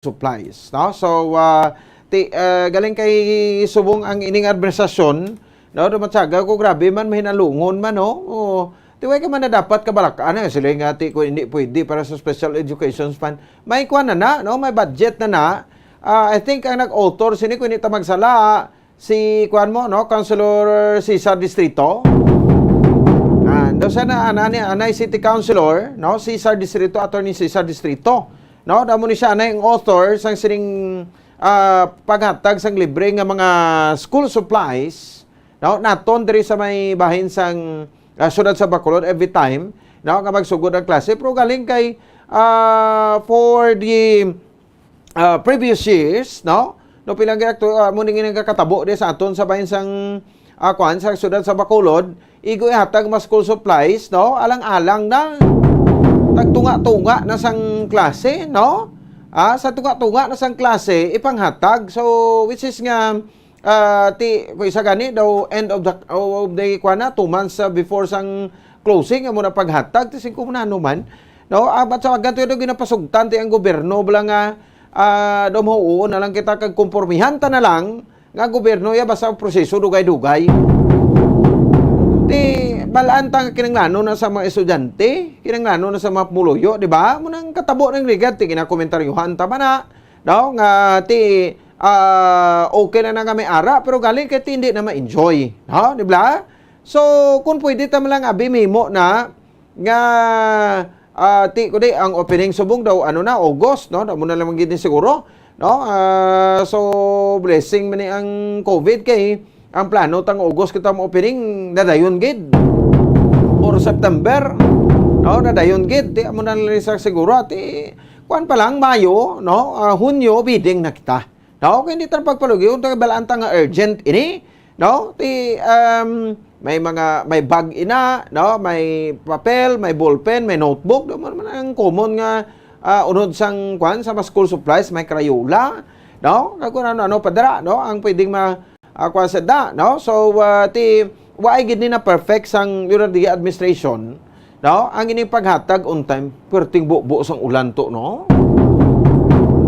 supplies, no? So galing kay subong ang ining administrasyon, no, dumatsaga ko grabe man mahinalungon man, no. Tiway ka man na dapat kabalakaan sila nga ko hindi pwede para sa special education fund. May kuan na, no, may budget na. I think ang nag-author sini ko hindi ta magsala si kuan mo, no, Councilor Cesar Distrito. Do sana anay City Councilor, no, Cesar Distrito, Attorney Cesar Distrito. No, damo ni siya na yung author sang sining paghatag sang libre nga mga school supplies, no, naton diri sa may bahin sang syudad sa Bacolod every time, no, nga magsugod ang klase. Pero galing kay for the previous years, no, pilang mo ning kakatabo di sa aton sa bahin sang kuan sa syudad sa Bacolod, igo ihatag mas school supplies, no, alang-alang na tagtunga-tunga na sang klase, no? Sa tunga-tunga na sang klase ipanghatag. So which is nga kung isa gani daw end of the kuana 2 months before sang closing amo na paghatag ti 5 na man, no? At sa ganto daw ginapasugtan ti ang gobyerno bala nga daw mauo na lang kita kag kompormihan ta na lang nga gobyerno ya basta proseso dugay-dugay. Ti balaan tang kinanglano na sa mga estudyante, kinanglano na sa mga pumuloyo, di ba? Munang katabo ng ligat, ti kinakomentaryuhan tama na, no? Nga ti okay na kami ara, pero galing kay hindi na ma-enjoy, no? Di ba? So, kung pwede tama lang abimimo na nga ti kundi ang opening subong daw ano na August, no? Daw mo na lang gid siguro, no? So blessing man ni ang COVID kay ang plano tang August kita mo opening nadayon gid or September, no, nadayon gid di amo na lang siguro at kuan pa lang Mayo, no, Hunyo bidding na kita, no, kay hindi ta pagpalugyo ta balaan ta nga urgent ini, no, may bag ina, no, may papel, may ballpen, may notebook, do man ang common nga unod sang kuan sa school supplies, may Crayola, no, kung ano padara, no, ang pwedeng kuan sa da, no. So waay gid ni na perfect sang URD administration, no, ang ini paghatag on time perting bubo sang ulan to, no.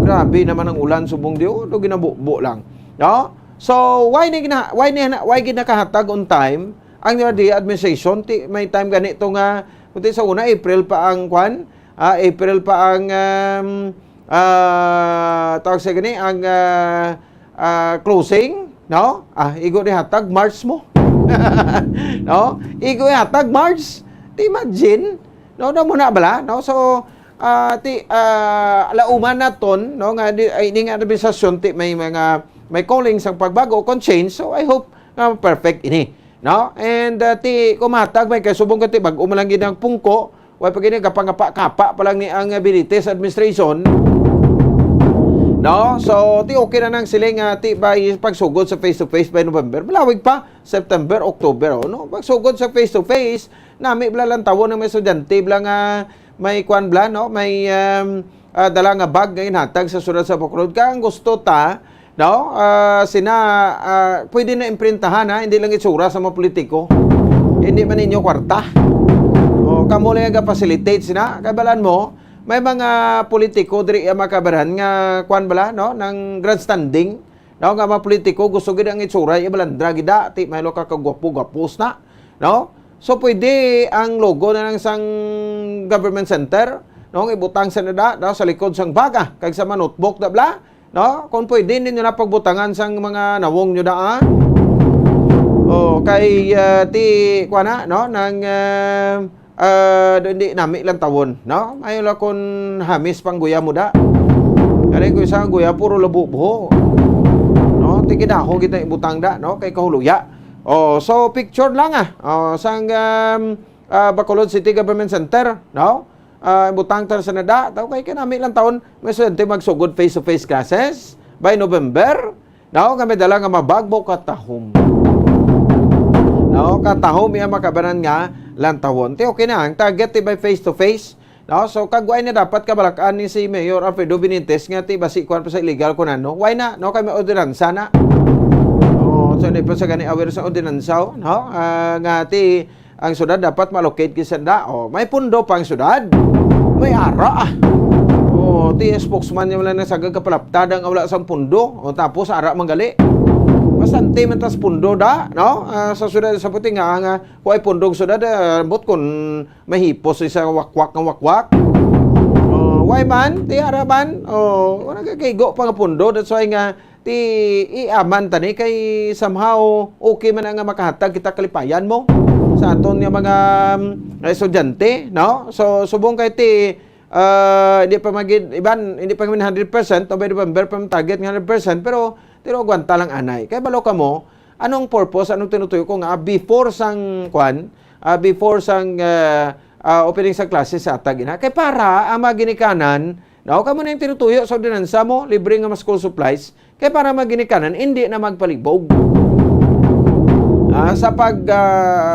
Grabe naman ang ulan subong dio do ginabubo lang, no. So why gid nakahatag on time ang URD administration ti may time ganito nga kundi sa una April pa ang kuan, April pa ang tawag sa gani ang closing, no? Igo ni hatag March mo. No? Igo ni hatag March. Ti imagine, no, na muna bala, no? So alauman naton, no, nga ining administrasyon ti may calling sang pagbago kon change. So I hope perfect ini, no? And ti kumatag may kasubong ti bag-o man lang gid ang pungko, way pag ini kapangapa-kapa pa lang ni ang Benitez administration. No, so ti okay na nang siling ti by pagsugod sa face to face by November. Malawig pa September, October, no. Pagsugod sa face to face, nami bla lang tawon ng may estudyante bla nga may kuan bla, no, may dala nga bag nga inhatag sa syudad sa Bacolod. Kang gusto ta, no, pwede na imprintahan hindi lang itsura sa mga politiko. Hindi man ninyo kwarta. O kamo lang nga facilitate sina kabalan mo. May mga politiko diri makabaran nga kuan bala, no, ng grandstanding, no, nga mga politiko gusto gid ang itsura ibalandra gid ti may ka kagwapo-gwapos na, no. So pwede ang logo na ng sang government center, no, ibutang sa nada, no, sa likod sang baga kag sa notebook da bla, no, kung pwede ninyo na pagbutangan sang mga nawong nyo da kay ti kuan na, no, ng hindi nami lang tawon, no? Ayo la kon hamis pang guya mo da. Kani ko isang guya puro labubo. No, ti kidaho kita ibutang da, no, kay kahuluya. So picture lang sang Bacolod City Government Center, no? Ibutang tar sa nada, taw kay kanami lang taon may estudyante magsugod face to face classes by November. No, kami dala nga mabagbo katahom. No, katahom iya makabanan nga lantawon. Ti okay na ang target ti by face to face. No, so kagway na dapat kabalakan ni si Mayor Alfredo Benitez nga ti basi kuan pa sa illegal kunano. Why na? No, kay may ordinansa na. So hindi pa sa gani aware sa ordinansa, no? Nga ti ang syudad dapat malocate kisanda. May pundo pang syudad. May ara. ti spokesman niya wala na sagag kapalaptad ang wala sang pundo. O tapos ara manggali. Bastante man tas pundo da, no? Sa sudad sa puti nga kuay pundog sudad bot kun mahipos sa wakwak ng wakwak. Why man ti araban? Wala ka kay go pa nga pundo, that's why nga ti iaman tani kay somehow okay man nga makahatag kita kalipayan mo sa aton nga mga estudyante, no? So subong kay ti hindi pa magid iban, hindi pa kami 100%, to by November pa target ng 100%, pero gwanta lang anay. Kaya balo ka mo, anong purpose, anong tinutuyo ko nga before sang opening sa klase sa atag ina. Kaya para ang maginikanan, no, kamo na yung tinutuyo sa ordinansa mo, libre nga school supplies, kaya para maginikanan, hindi na magpalibog. Sa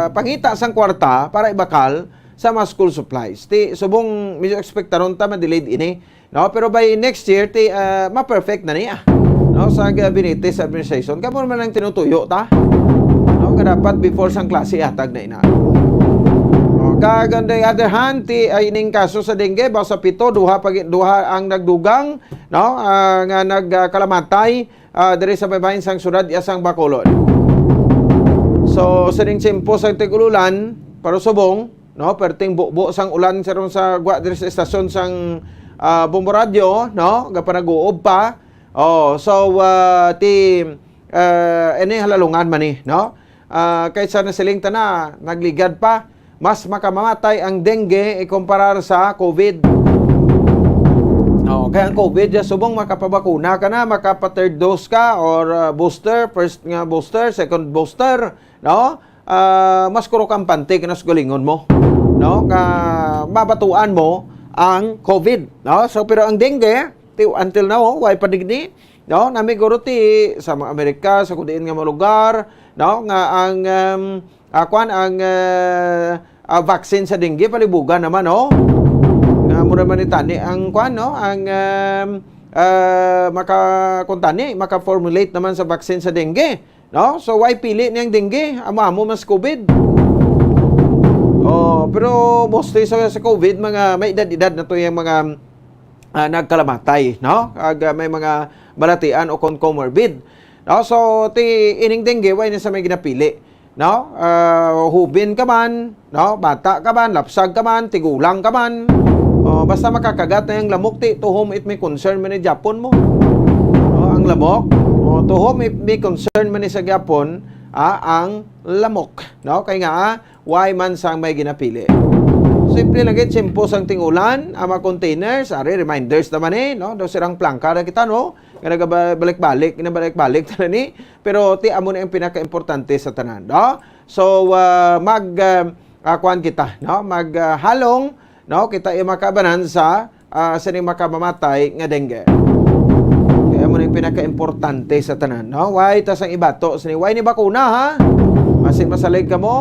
pangita sang kwarta para ibakal sa mga school supplies. Subong medyo expectaron ta ma-delayed ini, no? Pero by next year ma-perfect na niya. No, sa gabinete sa administration, kamo naman ang tinutuyo ta. No, dapat before sang klase atag na ina. Kaganda other hand ay ining kaso sa dengue ba sa 7 duha ang nagdugang, no, nga nagkalamatay diri sa baybayin sang syudad isang Bacolod. So sining tiyempo sa tigululan para subong, no, perting buo sang ulan sa gwa diri sa estasyon sang Bombo Radio, no, gapanaguob pa. Ini halalungan man ni, no? Kaysa na siling tana, nagligad pa, mas makamamatay ang dengue ikumparar sa COVID. Kaya ang COVID, subong makapabakuna ka na, makapa-third dose ka, or booster, first nga booster, second booster, no? Mas kuro kang pantik na gulingon mo, no? Mabatuan mo ang COVID, no? So, pero ang dengue, until now, why padigni, no? Namiguro ti sa mga Amerika, sa kudiin nga mga lugar, no? Nga ang vaccine sa dengue palibugan naman, no? Nga muna man itani ang no? Ang maka-formulate naman sa vaccine sa dengue, no? So why pili niyang dengue? Amo mas COVID. Pero mostly sa COVID, mga may edad-edad na to yung mga nagkalamatay, no? May mga balatian o comorbid. No? So ining dengue why na sa may ginapili, no? Hubin ka man, no? Bata ka man, lapsag ka man, tigulang ka man. Basta makakagat na yung lamok to whom it may concern man ni Japon mo. Ang lamok, to whom it may concern man ni sa Japon, ang lamok, no? Kaya nga why man sang may ginapili. Simple lang gid, simpo sang tingulan, ama containers, reminders naman no? Daw sirang plangka na kita, no? Nga nagabalik-balik tala ni. Pero ti amo na ang pinaka-importante sa tanan, no? So kuan kita, no? Halong, no? Kita ay makabanan sa sining makamamatay nga dengue. Kaya amo na ang pinaka-importante sa tanan, no? Why tas ang ibato sini, why ni bakuna ha? Masin masalig ka mo,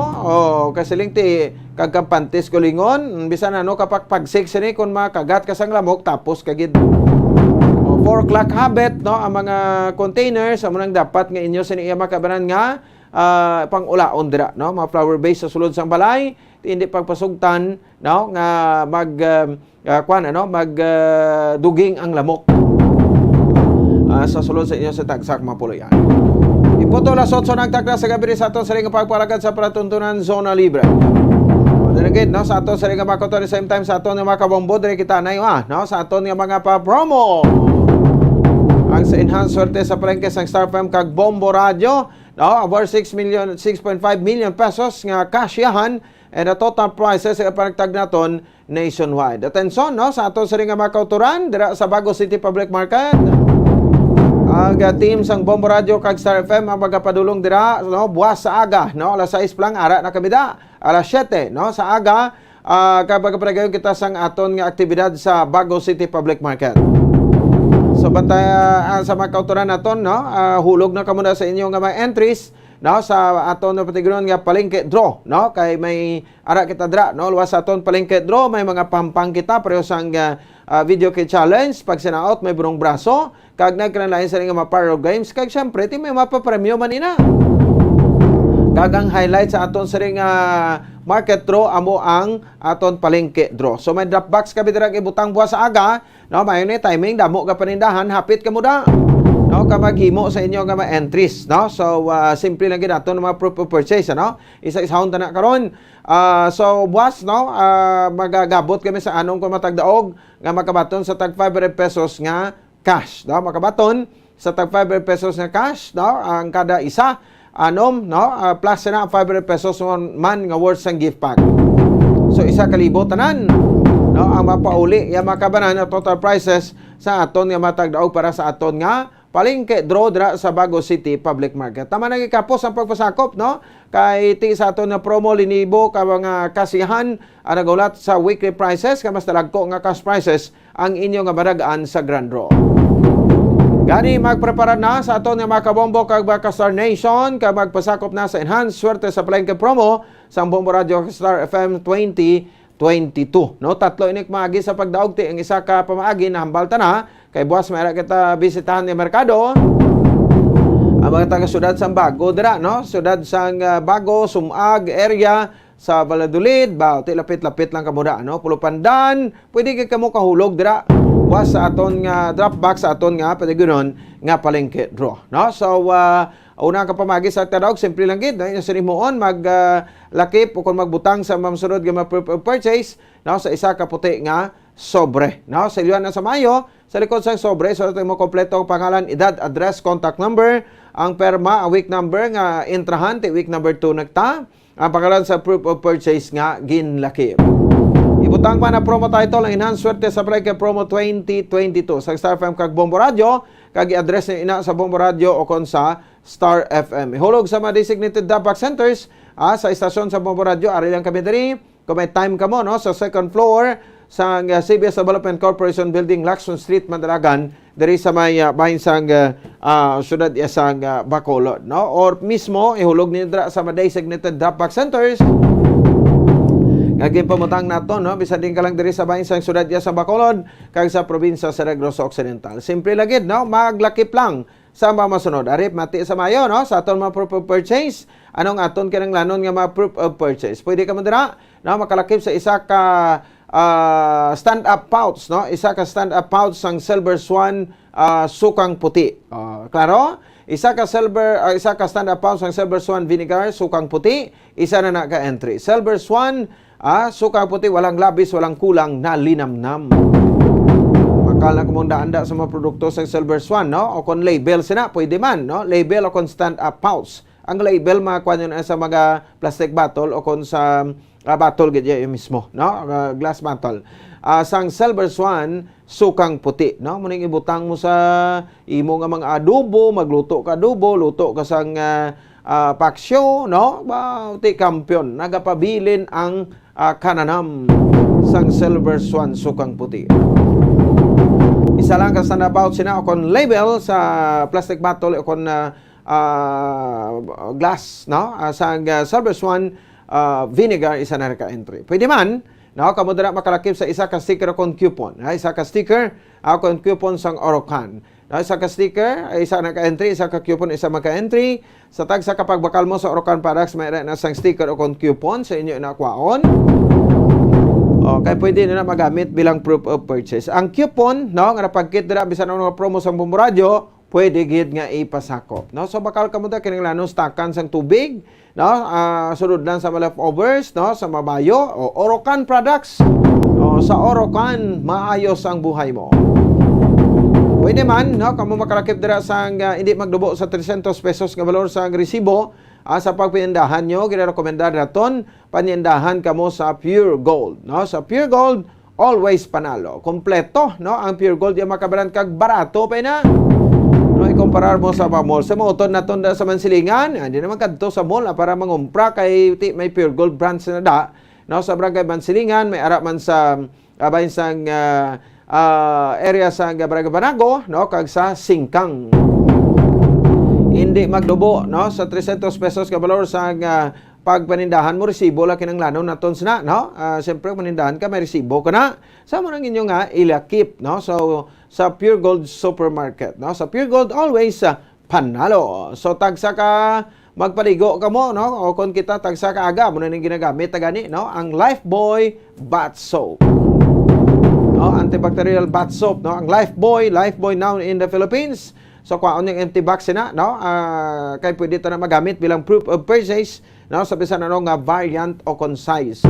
kasiling ti kagkampantis kulingon, bisan ano kapag pagsik sini kung makagat ka sang lamok tapos kagid. 4 o'clock habit, no, ang mga containers amo nang dapat nga inyo sini iya makabanan nga pang-ulaon dira, no, mga flower base sa sulod sang balay, hindi pagpasugtan, no, nga duging ang lamok sa sulod sa inyo sa tagsak mapuloyan. Ipoto las 8 nagtakda sa gabi sa aton sa ring pagpalagad sa palatuntunan Zona Libre. Dinagid, no, sa aton sa ring makoto at the same time sa aton nga makabombo dire kita na no, sa aton nga mga pa-promo. Ang sa enhanced swerte sa palengke sang Star FM kag Bombo Radio, no, over 6.5 million pesos nga kasyahan and the total prices sa panagtag naton nationwide. Attention, no, sa aton sa ring makauturan dira sa Bago City Public Market. Ang team sang Bombo Radio kag Star FM ang magapadulong dira, no, buwas sa aga, no, alas 6 lang ara na kabida, alas 7, no, sa aga kapag pagayon kita sang aton nga aktibidad sa Bago City Public Market. So bantay sa mga kauturan naton, no, hulog na kamo na sa inyo nga mga entries, no, sa aton na patigron nga palengke draw, no, kay may ara kita dra, no, luwas sa aton palengke draw, may mga pampang kita pareho sang video kay challenge, pag sinaot may burong braso, kag nagkanalain sa nga mga parlor games, kag syempre ti may mapapremyo man ina. Dagang highlight sa aton sa ring market draw amo ang aton palengke draw. So may drop box ka bidra ibutang buwas sa aga, no, mayon ni timing damo ka panindahan hapit ka muda. No, ka maghimo sa inyo nga mga entries, no. So simple lang gid aton mga proof of purchase, no. Isa-isahon ta na karon. So buwas, no, magagabot kami sa anong ko matagdaog nga makabaton sa tag 500 pesos nga cash, no. Makabaton sa tag 500 pesos nga cash, no, ang kada isa anom, no, plus na 500 pesos man nga worth sang gift pack. So isa kalibo tanan, no, ang mapauli ya makabanan ang total prices sa aton nga matagdaog para sa aton nga palengke draw dra sa Bago City Public Market. Tama na gikapos ang pagpasakop, no, kay ti sa aton nga promo linibo ka mga kasihan ang nagulat sa weekly prices ka mas talagko nga cash prices ang inyo nga baragaan sa Grand Draw. Gani magprepara na sa aton nga makabombo kag baka Star Nation kag magpasakop na sa enhanced swerte sa palengke promo sa Bombo Radio Star FM 2022. No, tatlo inik maagi sa pagdaog ti ang isa ka pamaagi na hambal ta na kay buwas mayra kita bisitahan ni merkado. Ang mga taga syudad sang Bago dira, no, syudad sang Bago, Sumag area sa Valladolid, ba ti lapit-lapit lang kamo da, no, Pulupandan, pwede kay kamo kahulog dira. Was sa aton nga drop box sa aton nga pwede ganoon nga palengke draw, no. So una ka pamagi sa tadawg simple lang gid, no, sa himuon mag lakip o kung magbutang sa mamsunod nga purchase, no, sa isa ka puti nga sobre, no. Sa iliwan na sa Mayo sa likod sang sobre so mo kompleto ang pangalan, edad, address, contact number, ang perma, ang week number nga intrahan ti week number 2 nagta, ang pangalan sa proof of purchase nga ginlakip. Ibutang pa na promo title ang enhanced swerte sa palengke promo 2022 sa Star FM kag Bombo Radio kag i-address ni ina sa Bombo Radio o kon sa Star FM. Ihulog sa mga designated drop box centers sa istasyon sa Bombo Radio ari lang kami diri kung may time ka mo, no, sa second floor sa CBS Development Corporation Building, Lacson Street, Mandalagan, diri sa may bahin sang syudad isang Bacolod, no, or mismo ihulog ni dira sa mga designated drop box centers. Ngaging pamutang nato, no, bisan din ka lang diri sa bahin sang syudad sa Bacolod kag sa probinsya sa Negros Occidental. Simple lang gid, no, maglakip lang sa mga masunod. Arip mati sa Mayo, no, sa aton mga proof of purchase. Anong aton kinanglanon nga mga proof of purchase? Pwede ka man dira, no, makalakip sa isa ka stand-up pouch, no, isa ka stand-up pouch sang Silver Swan sukang puti. Klaro? Isa ka stand-up pouch sang Silver Swan vinegar sukang puti, isa na ka entry. Silver Swan sukang puti, walang labis, walang kulang na linamnam. Makal na kumong daanda sa mga produkto sa Silver Swan, no? O kon label sina, pwede man, no? Label o kon stand-up pouch. Ang label makakuha nyo na sa mga plastic bottle o kon sa bottle gadya yung mismo, no? Glass bottle. Sang Silver Swan, sukang puti, no? Muning ibutang mo sa imo nga mga adobo, magluto ka adobo, luto ka sang paksyo, no? Ti kampiyon, nagapabilin ang kananam sang Silver Swan sukang puti. Isa lang ka stand-up pouch sina o kon label sa plastic bottle o kon glass, no, sang Silver Swan vinegar, isa na ka entry. Pwede man, no, kamo dira makalakip sa isa ka sticker o kon coupon. Isa ka sticker o kon coupon sang Orocan. No, isa ka sticker, isa na ka entry, isa ka coupon, isa maka entry. Sa tag sa kapagbakal mo sa Orocan products, may na sang sticker o kon coupon sa inyo inakwaon. Okay, pwede na magamit bilang proof of purchase. Ang coupon, no, nga napagkit dira bisan ang mga promo sa Bombo Radio, pwede gid nga ipasakop, no. So bakal kamo ta kinahanglan stakan sang tubig, no, sunod lang sa mga leftovers, no, sa mabayo o Orocan products. Sa Orocan maayos ang buhay mo. Pwede man, no, kamo makalakip dira sang hindi magdubo sa 300 pesos nga balor sa resibo. Sa pagpinindahan nyo, gina-rekomendar naton, panindahan kamo sa Pure Gold, no? Sa Pure Gold, always panalo. Kompleto, no? Ang Pure Gold yung makabaran kag barato pa na. No, ikumparar mo sa mall. Sa mga naton da sa Mansilingan, hindi naman kadto sa mall para mangumpra kay may Pure Gold brands na da. No, sa Barangay Mansilingan, may ara man sa bahin sang area sa Barangay Banago, no? Kag sa Singkang. Hindi magdubo, no, sa 300 pesos ka valor sa pagpanindahan mo, resibo la kinanglanon naton sina, no. Siyempre panindahan ka may resibo ka na sa mo nang inyo nga ilakip, no. So sa Pure Gold Supermarket, no, sa Pure Gold always panalo. So tagsa ka magpaligo ka mo, no? O kung kita tagsa kaaga, muna ning ginagamit na gani, no? Ang Lifebuoy Bath Soap. No, antibacterial bath soap, no? Ang Lifebuoy now in the Philippines. So kwaon yung empty box na, no? Kay pwede ta na magamit bilang proof of purchase, no? Sa bisan ano nga variant o concise.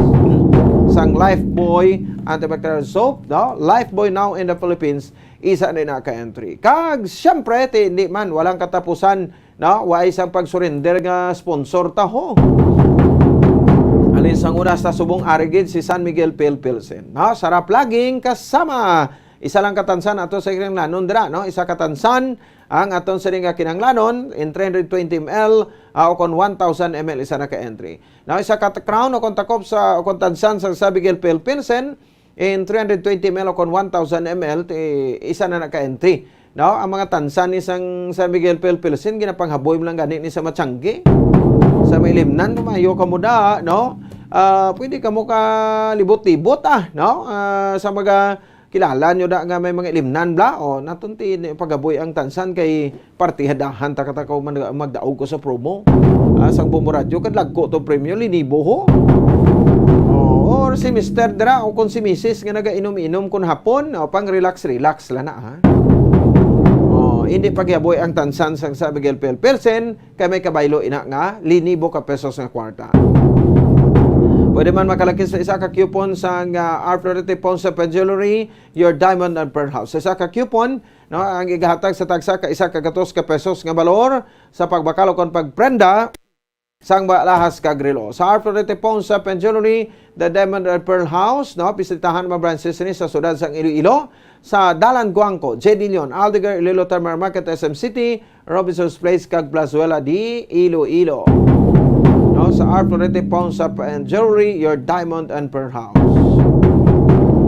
Sang Lifebuoy antibacterial soap, no? Lifebuoy now in the Philippines, isa na ka-entry. Kag syempre hindi man walang katapusan, no? Wa isang pag-surrender nga sponsor ta ho. Alin sang una sa subong arigid si San Miguel Pilsen. No, sarap laging kasama. Isa lang katansan ato sa kinanglanon dira, no? Isa katansan ang aton sa nga kinanglanon in 320 ml o kon 1000 ml isa na ka-entry. Now isa ka crown o kon takop sa o kon tansan sa San Miguel Pilsen in 320 ml o kon 1000 ml isa na ka-entry. No, ang mga tansan ni sang San Miguel Pilsen ginapanghaboy mo lang gani ni sa Machangge. Sa may limnan mayo ka mo da, no? Pwede ka mo ka libot-libot no? Sa mga kilala nyo da nga may mga limnan bla o natunti pagaboy ang tansan kay partihadahan ta katakaw magdaog ko sa promo. Sang Bombo-Radio kadlag ko to premyo linibo ho. Or si Mr. Dra o kung si Mrs. nga nagainom-inom kun hapon o pang relax la na ha. Hindi pagyaboy ang tansan sang San Miguel Pilsen kay may kabaylo ina nga linibo ka pesos nga kwarta. Pwede man makalaki sa isa ka coupon sa R. Florete Ponce Jewelry, your diamond and pearl house. Sa isa ka coupon, no, ang igahatag sa tagsa ka isa ka gatos ka pesos nga balor sa pagbakalo kon pagprenda sang lahas ka grilo. Sa R. Florete Ponce Jewelry, the diamond and pearl house, no, bisitahan mga branches ni sa sudad sang Iloilo, sa Dalan Guangco, J. Dillon, Aldegar, Iloilo Terminal Market, SM City, Robinson's Place, kag Plazuela di Iloilo. No, sa R. Florete Ponce Jewelry, your diamond and pearl house.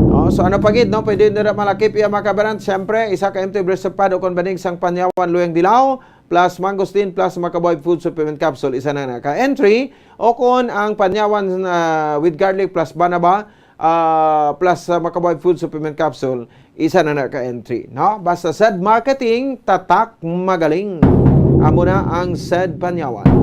No, so ano pagid, no, pwede nila malakip iya makabaran. Siyempre, isa ka empty breast pad o kon banig sang Panyawan Luyang Dilaw, plus mangosteen, plus Makaboy Food Supplement Capsule, isa na ka-entry. O kon ang Panyawan with garlic plus banaba, plus Makaboy Food Supplement Capsule, isa na ka-entry. No? Basta said marketing, tatak magaling. Amo na ang said Panyawan.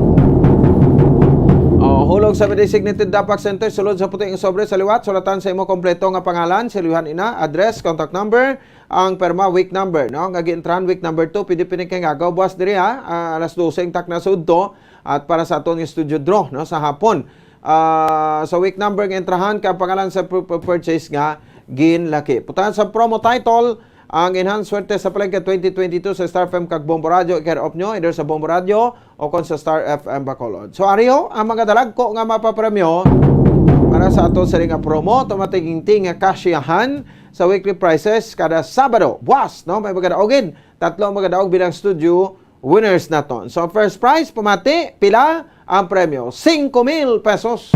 Hulog sa designated Dapac Center, sulod sa puting sobre sa liwat, sulatan sa imo kompleto nga pangalan, siluhan ina, address, contact number, ang perma week number, no? Nga giintran week number 2, pwede kay ngagaw buwas diri ha, alas 12 tak na sudto at para sa aton studio draw, no, sa hapon. Sa week number nga intrahan ka pangalan sa purchase nga ginlaki. Putahan sa promo title, ang Enhanced Swerte sa Palengke 2022 sa Star FM kag Bombo-Radio, i-care off nyo either sa Bombo-Radio o kon sa Star FM Bacolod. So ariyo, ang mga dalag ko nga mapapremyo para sa ato sa nga promo, tumatiging nga kasyahan sa weekly prices kada Sabado. Buwas, no? May magadaogin. Tatlo ang magadaog bilang studio winners naton. So first prize, pumati, pila ang premyo? 5,000 pesos.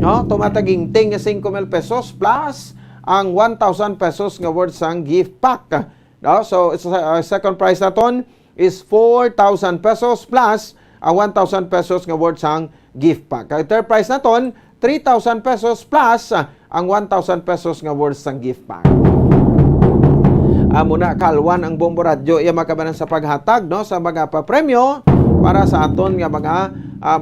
No? Tumataging nga 5,000 pesos plus ang 1,000 pesos nga worth sang gift pack. No? So, second prize naton is 4,000 pesos plus ang 1,000 pesos nga worth sang gift pack. Ang third prize naton, 3,000 pesos plus ang 1,000 pesos nga worth sang gift pack. Muna kalwan ang Bombo-Radio iya makabanan sa paghatag, no, sa mga papremyo para sa aton nga mga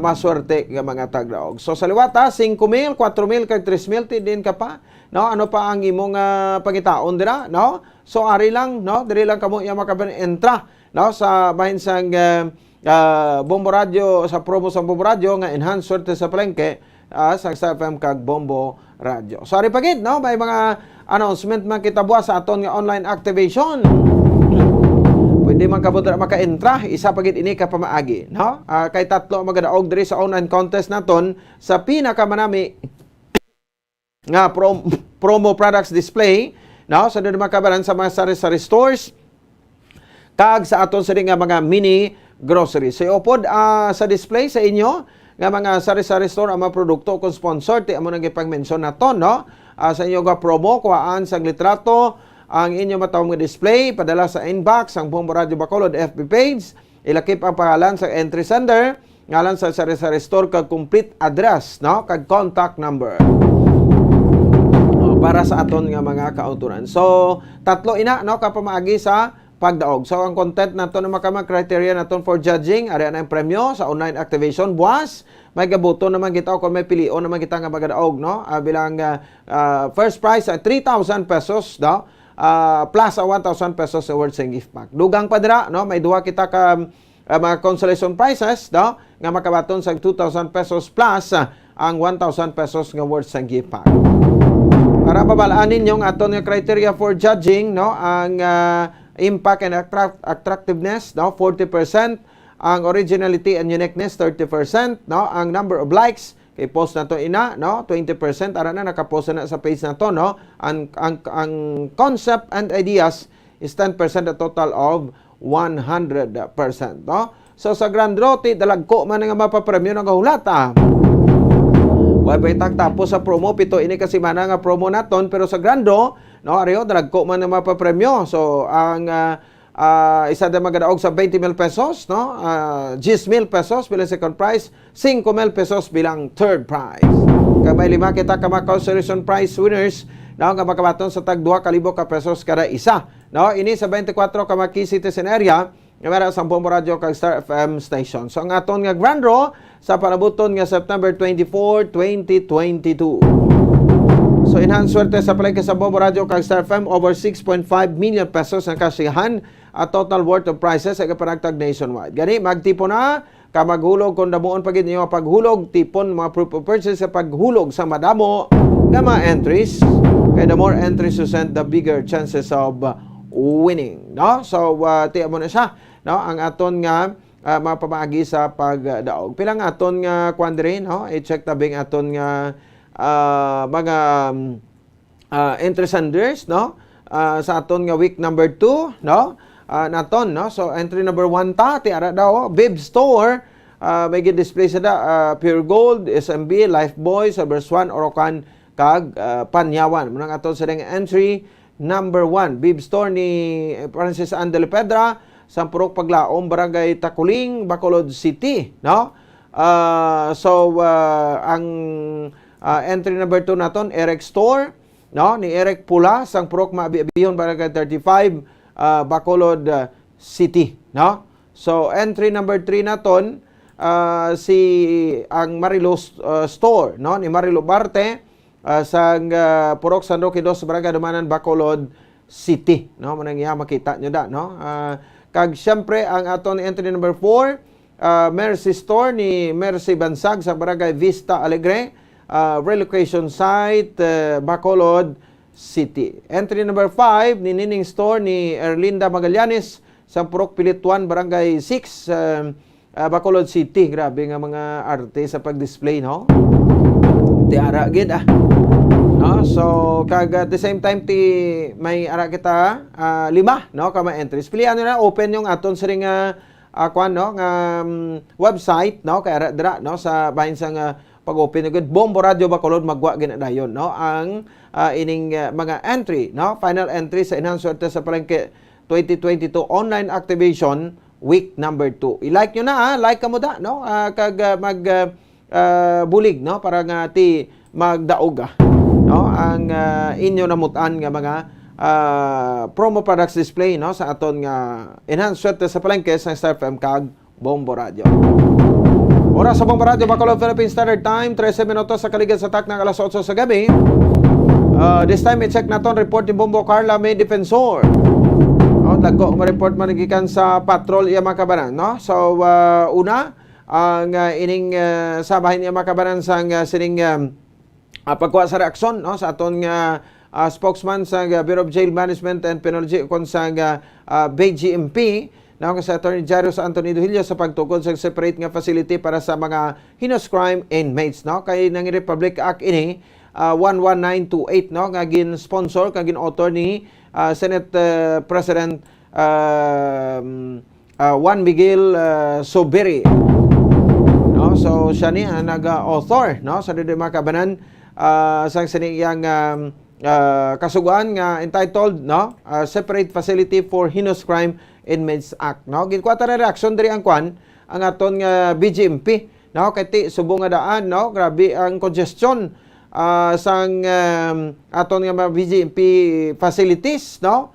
maswerte nga mga tagdaog. So sa liwata 5,000, 4,000 kag 3,000 din ka pa. No, ano pa ang imong pangitaon dira, no? So ari lang, no, diri lang kamo iya makabanan entra, no, sa bahin sang Bombo-Radio, sa promo sa Bombo-Radio nga enhanced swerte sa palengke sa Star FM kag Bombo-Radio. Sorry pagid, no, may mga announcement man kita buwas sa aton nga online activation. Pwede man kabot maka-entra, isa pagid ini ka pamaagi, no? Kay tatlo magadaog diri sa online contest naton sa pinakamanami nga promo products display, no? Sa dili makabaran sa mga sari-sari stores kag sa aton sa nga mga mini groceries. So upod sa display sa inyo nga mga sari-sari store ang mga produkto kung sponsor ti amo nang gipang-mention naton, no? Sa inyo nga promo kuhaan sang litrato ang inyo matawag nga display padala sa inbox ang Bombo-Radio Bacolod FB page, ilakip ang pangalan sa entry sender, ngalan sa sari-sari store kag complete address, no, kag contact number para sa aton nga mga kauturan. So tatlo ina, no, kapamaagi sa pagdaog. So ang content nato na makamang criteria naton for judging, ari na ang premyo sa online activation buwas. May gabuto naman kita o kung may pilion naman kita nga magadaog, no? Bilang first prize ay 3,000 pesos, no? Plus 1,000 pesos awards and gift pack. Dugang padra, no? May duha kita ka mga consolation prizes, no? Nga makabaton sa 2,000 pesos plus ang 1,000 pesos nga awards and gift pack. Para babalaan ninyong aton nga criteria for judging, no? Ang impact and attractiveness, no? 40%. Ang originality and uniqueness, 30%. No? Ang number of likes, kay post na to ina, no? 20%. Ara na, nakapost na sa page na to. No? Ang concept and ideas is 10%, a total of 100%. No? So sa Grand Draw, dalagko man nga mapapremyo ng kahulata. Why ba tapos sa promo, pito ini kasi mana nga promo naton, pero sa Grand Draw, no, ariyo dalagko man nga mapapremyo. So ang isa na magadaog sa 20,000 pesos, no? 10,000 pesos bilang second prize, 5,000 pesos bilang third prize. Kaya may 5 kita ka mga consolation prize winners, no? Nga makabaton sa tag 2,000 ka pesos kada isa. No? Ini sa 24 ka mga key citizen area, nga meron sa Bombo Radio kag Star FM station. So ang aton nga grand draw sa panabuton nga September 24, 2022. So enhance swerte sa palengke sa Bombo Radio kag Star FM, over 6.5 million pesos ang kasiyahan at total worth of prizes sa kapanagtag nationwide. Gani magtipo na ka maghulog kung damuon pagid niyo paghulog, tipon mga proof of purchase sa paghulog sa madamo nga mga entries. Kaya the more entries you send, the bigger chances of winning, no? So tiya mo na siya, no? Ang aton nga mapamaagi sa pagdaog. Pilang aton nga kwandre, no? I-check tabing aton nga mga entry senders, no? Sa aton nga week number 2, no? Naton, no? So entry number 1 ta ti ara daw Bib Store, may display sa Pure Gold, SMB, Lifebuoy, Silver Swan, Orocan kag Panyawan. Munang aton sa entry number 1, Bib Store ni Francis Andel Pedra, Sampurok Paglaom, Barangay Takuling, Bacolod City, no? Ang entry number 2 naton, Eric Store, no? Ni Eric Pula, Sampurok Maabiabihon, Barangay 35, Bacolod City, no? So entry number 3 naton, si ang Marilo Store, no? Ni Marilo Barte, sang Purok San Roque 2, Barangay Dumanan, Bacolod City, no? Manang iya makita nyo da, no? Kag syempre ang aton entry number 4, Mercy Store ni Mercy Bansag sa Barangay Vista Alegre, relocation site, Bacolod City. Entry number 5 ni Nining Store ni Erlinda Magallanes sa Purok Pilituan, Barangay 6, Bacolod City. Grabe nga mga arte sa pag-display, no? Tiara gid no? So kag at the same time may ara kita 5, no? Ka mga entries. Pilihan na open yung aton sa ring no? Nga website, no? Kay ara dira, no? Sa bahin sang pag-open agad Bombo Radio Bacolod magwa ginadayon, no? Ang ining mga entry, no? Final entry sa enhanced swerte sa palengke 2022 online activation week number 2. I-like nyo na, like ka mo da, no? Kag bulig, no? Para nga ti magdaog, no? Ang inyo namutan nga mga promo products display, no? Sa aton nga enhanced swerte sa palengke sa Star FM kag Bombo Radio. Oras sa Bombo Radio Bacolod Philippine Standard Time, 13 minutos sa kaligid sa tak ng alas 8 sa gabi. This time, i-check naton report ni Bombo Carla May Defensor. Dagko ma-report manigikan sa patrol iya makabanan, no? So una ang ining sabahin iya makabanan sang sining pagkuha sa reaksyon, no? Sa aton nga spokesman sa Bureau of Jail Management and Penology kon sa BGMP, na sa Attorney Jairus Anthony Duhillo sa pagtukod sa separate nga facility para sa mga heinous crime inmates, no? Kay nang Republic Act ini 11928, no? Nga gin sponsor kag gin author ni Senate President Juan Miguel Soberi, no? So siya ni nag-author, no? Sa dili makabanan sa siniyang kasuguan nga entitled, no? Separate Facility for Heinous Crime Inmates Act, no? Ginkuwata na reaction diri ang kwan ang aton nga BGMP, no? Kay ti subong nga daan, no? Grabe ang congestion sang aton nga BGMP facilities, no?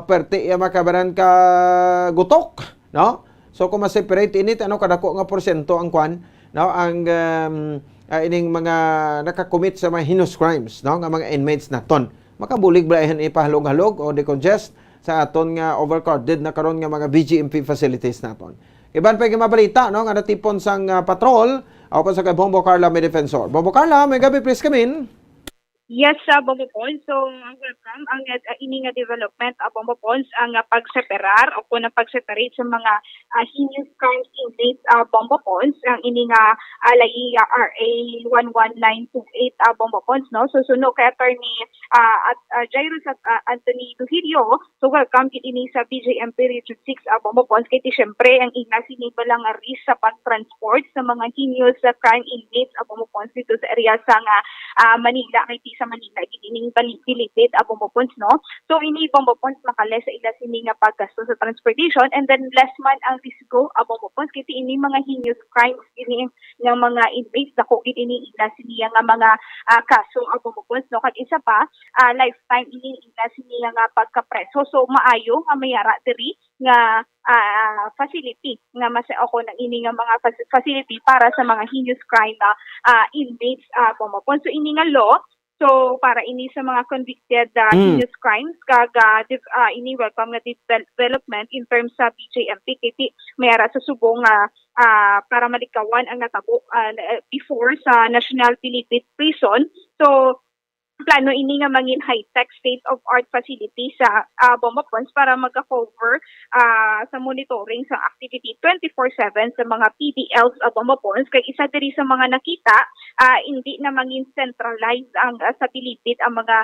perte makabaran ka gutok, no? So kung ma-separate init ano kadako nga porsyento ang kwan, no, ang ining mga nakakommit sa mga heinous crimes, no, nga mga inmates naton. Makabulig ba ihan ipahalog-halog o decongest sa aton nga overcrowded na karon nga mga BGMP facilities naton. Iban pa mabalita, no, nga natipon sang patrol o pa sa kay Bombo Carla may defensor. Bombo Carla, may gabi please come in. Yes, Bombo Pons. So, ang welcome, ang ini nga development, Bombo Pons, ang pagseparar o kung pagseparate sa mga heinous crimes inmates, Bombo Pons, ang ini nga alay RA 11928, Bombo Pons, no? So, suno kay attorney Jairus at Anthony Duhirio, so welcome kit ini sa BJMP Region 6, Bombo Pons, kaya siyempre, ang ina siniba lang nga risk sa pag-transport sa mga heinous crime inmates, Bombo Pons, dito sa area sa Manila, kay sa Manila, gining balibilitid Bombo Pons, no? So, ini Bombo Pons makale sa ila sini nga paggasto sa transportation and then less man ang risgo Bombo Pons kiti ini mga heinous crimes ini nga mga inmates dako ini ila sini nga mga kaso Bombo Pons, no? Kag isa pa lifetime ini ila sini nga pagkapreso. So, maayo nga mayara diri nga facility nga masao ko ng ini nga mga facility para sa mga heinous crime inmates Bombo Pons. So, ini nga law, so para ini sa mga convicted heinous crimes kaga ini welcome na development in terms sa BJMP kiti mayara sa subong para malikawan ang natabo before sa National Philippine Prison. So plano ini nga mangin high-tech state-of-art facility sa Bombo Pons para magka-cover sa monitoring sa activity 24/7 sa mga PDLs Bombo Pons. Kay isa diri sa mga nakita, hindi na mangin centralized ang sa Pilipit ang mga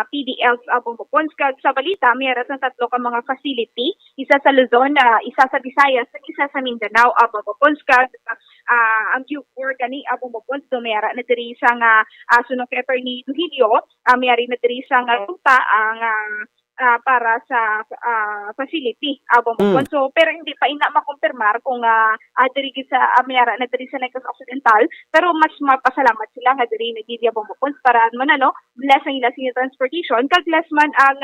PDLs Bombo Pons. Kag sa balita, mayroon sa tatlo ka mga facility, isa sa Luzon, isa sa Visayas, at isa sa Mindanao Bombo Pons. Kag ang Q4 gani Bombo Pons, mayroon na diri sa nga sunod kay Attorney Duhirio, mayroon na diri sa nga ruta ang para sa facility Bombo Pons. So pero hindi pa ina makumpirmar kung diri sa mayara na diri sa Negros Occidental, pero mas mapasalamat sila nga diri na Gidia Bombo Pons para man bless ang ila sini transportation kag less man ang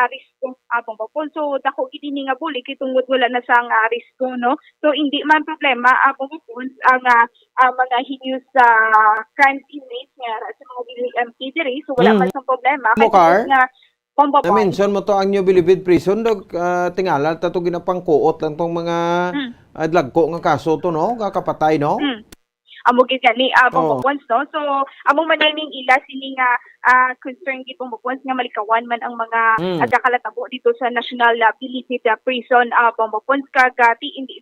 risko Bombo Pons. So dako gid ni nga buli kitungod wala na sang risko, no? So hindi man problema Bombo Pons ang mga heinous crime inmates nga sa mga BJMP diri, so wala man sang problema kasi nga na-mention mo to ang New Bilibid Prison, tingala ta to ginapangkuot lang tong mga adlagko nga kaso to, no? Kakapatay, no? Amo gid gani Bombo Pons, no? So amo man ning ila sini nga concern gid Bombo Pons nga malikawan man ang mga agakalatabo dito sa National Philippine Prison Bombo Pons kag hindi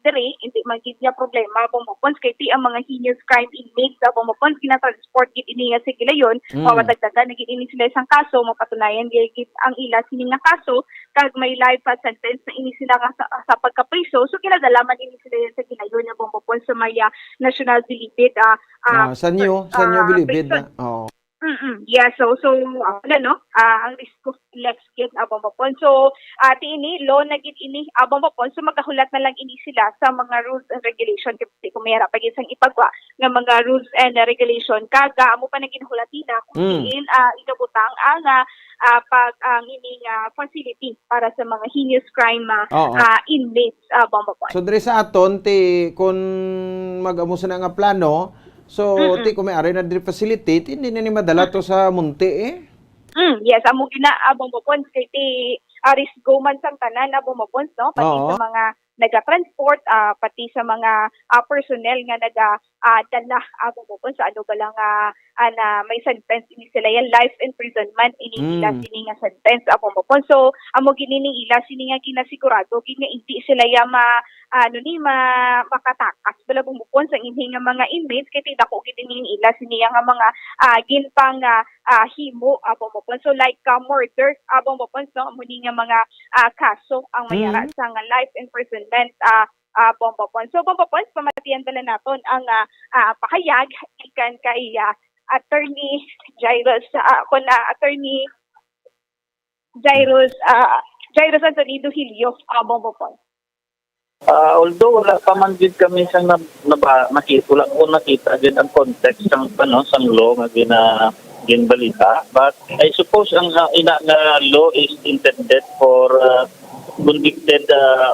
man gid problema Bombo Pons kay ti ang mga heinous crime inmates Bombo Pons gina-transport gid ini nga sa gilayon, mawatagdagan gid ini sila isang kaso, mapatunayan gid ang ila sini nga kaso kag may life sentence na ini sila nga sa pagkapriso, so kinadalaman ini sila sa gilayon nga Bombo Pons sa Maya National Philippine sa New Bilibid na. Yeah, so ang risk of less kid Bombo Pons. So ti ini law na gid ini Bombo Pons, so magahulat na lang ini sila sa mga rules and regulation kasi kung mayara pa gid sang ipagwa nga mga rules and regulation kaga amo pa naging hulatina kung diin ikabutang ang ang ini facility para sa mga heinous crime inmates Bombo Pons. So diri sa aton kung mag-amo sa nga plano, so, kung may ari na diri facility, hindi na ni madala to sa munti Yes, amo gina Bombo Pons kay ti risgo man sang tanan Bombo Pons, no? Pati sa mga naga-transport, pati sa mga personnel nga dala Bombo Pons sa ano ba lang na may sentence ini sila yan, life imprisonment ini ila sini nga sentence Bombo Pons. So amo gini ila sini nga ginasigurado gid nga hindi sila ya makatakas bala Bombo Pons ang inhi nga mga inmates kay dako gid ini ila sini nga mga ginpang himo Bombo Pons. So like murder Bombo Pons, no? Amo ni nga mga kaso ang mayara sa nga life imprisonment Bombo Pons. So Bombo Pons, pamatiyan dala naton ang pakayag ikan kay Attorney Jairus Attorney Jairus Anthony Duhirio Bombo Pons. Although wala pa man gid kami sang nakita, wala ko nakita gid ang context sang sang law nga ginbalita. But I suppose ang ina nga law is intended for convicted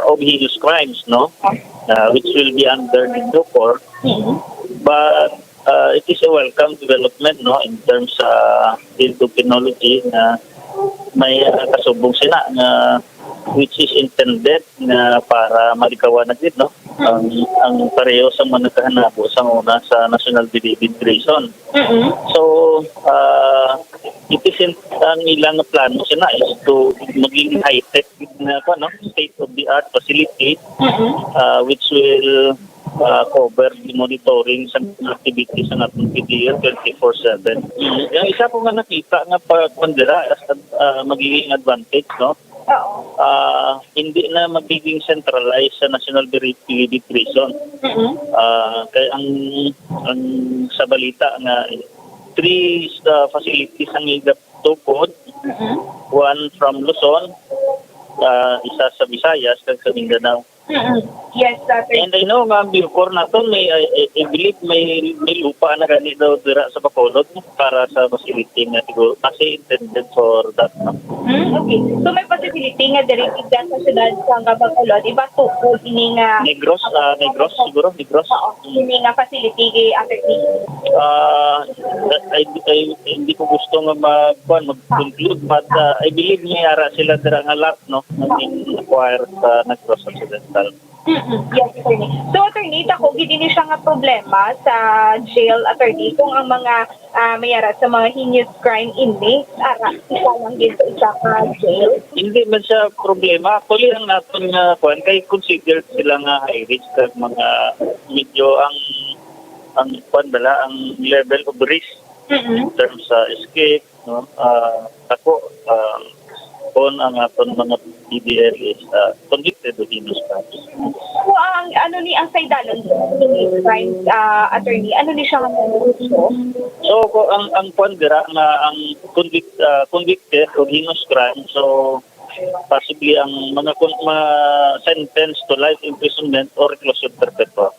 of heinous crimes, no? Which will be under the due court. But it is a welcome development, no, in terms into penology na may kasubong sina na which is intended na para malikawan na din, no? Ang pareho sa mga nagkahanabo sa una sa National Bilibid Treason. So, it is ang ilang plano sila is to maging high-tech na state-of-the-art facility which will cover the monitoring sa activities ng ating PDL 24/7. Yung isa po nga nakita nga pagkondera as magiging advantage, no? Hindi na magiging centralized sa National Bilibid Prison. Kaya ang sa balita nga 3 facilities ang igatukod, one from Luzon, isa sa Visayas kag sa Mindanao. Yes, sir. And I know nga before naton may I believe may lupa na gani daw dira sa Bacolod para sa facility nga siguro kasi intended for that. No? Okay. So may possibility nga diri sa syudad sa Bacolod iba tukod ini nga Negros siguro Negros. ini nga facility kay attorney. Hindi ko gusto nga mag-conclude but I believe may ara sila dira nga lot, no, naging acquire sa Negros Occidental. Yes, attorney. So, attorney, ako, gini siya nga problema sa jail, attorney, kung ang mga mayara sa mga heinous crime inmates, isa lang din sa isa ka jail. Hindi man siya problema. Actually, ang natin nga kay considered sila nga high risk kag mga medyo ang level of risk in terms sa escape, no? On ang aton mga PDL is convicted of heinous crimes. So, ang saydalon heinous crimes, attorney, ano ni siya nga gusto? So ang pondera nga ang convicted of heinous crime, so possibly ang mga sentence to life imprisonment or reclusion perpetua.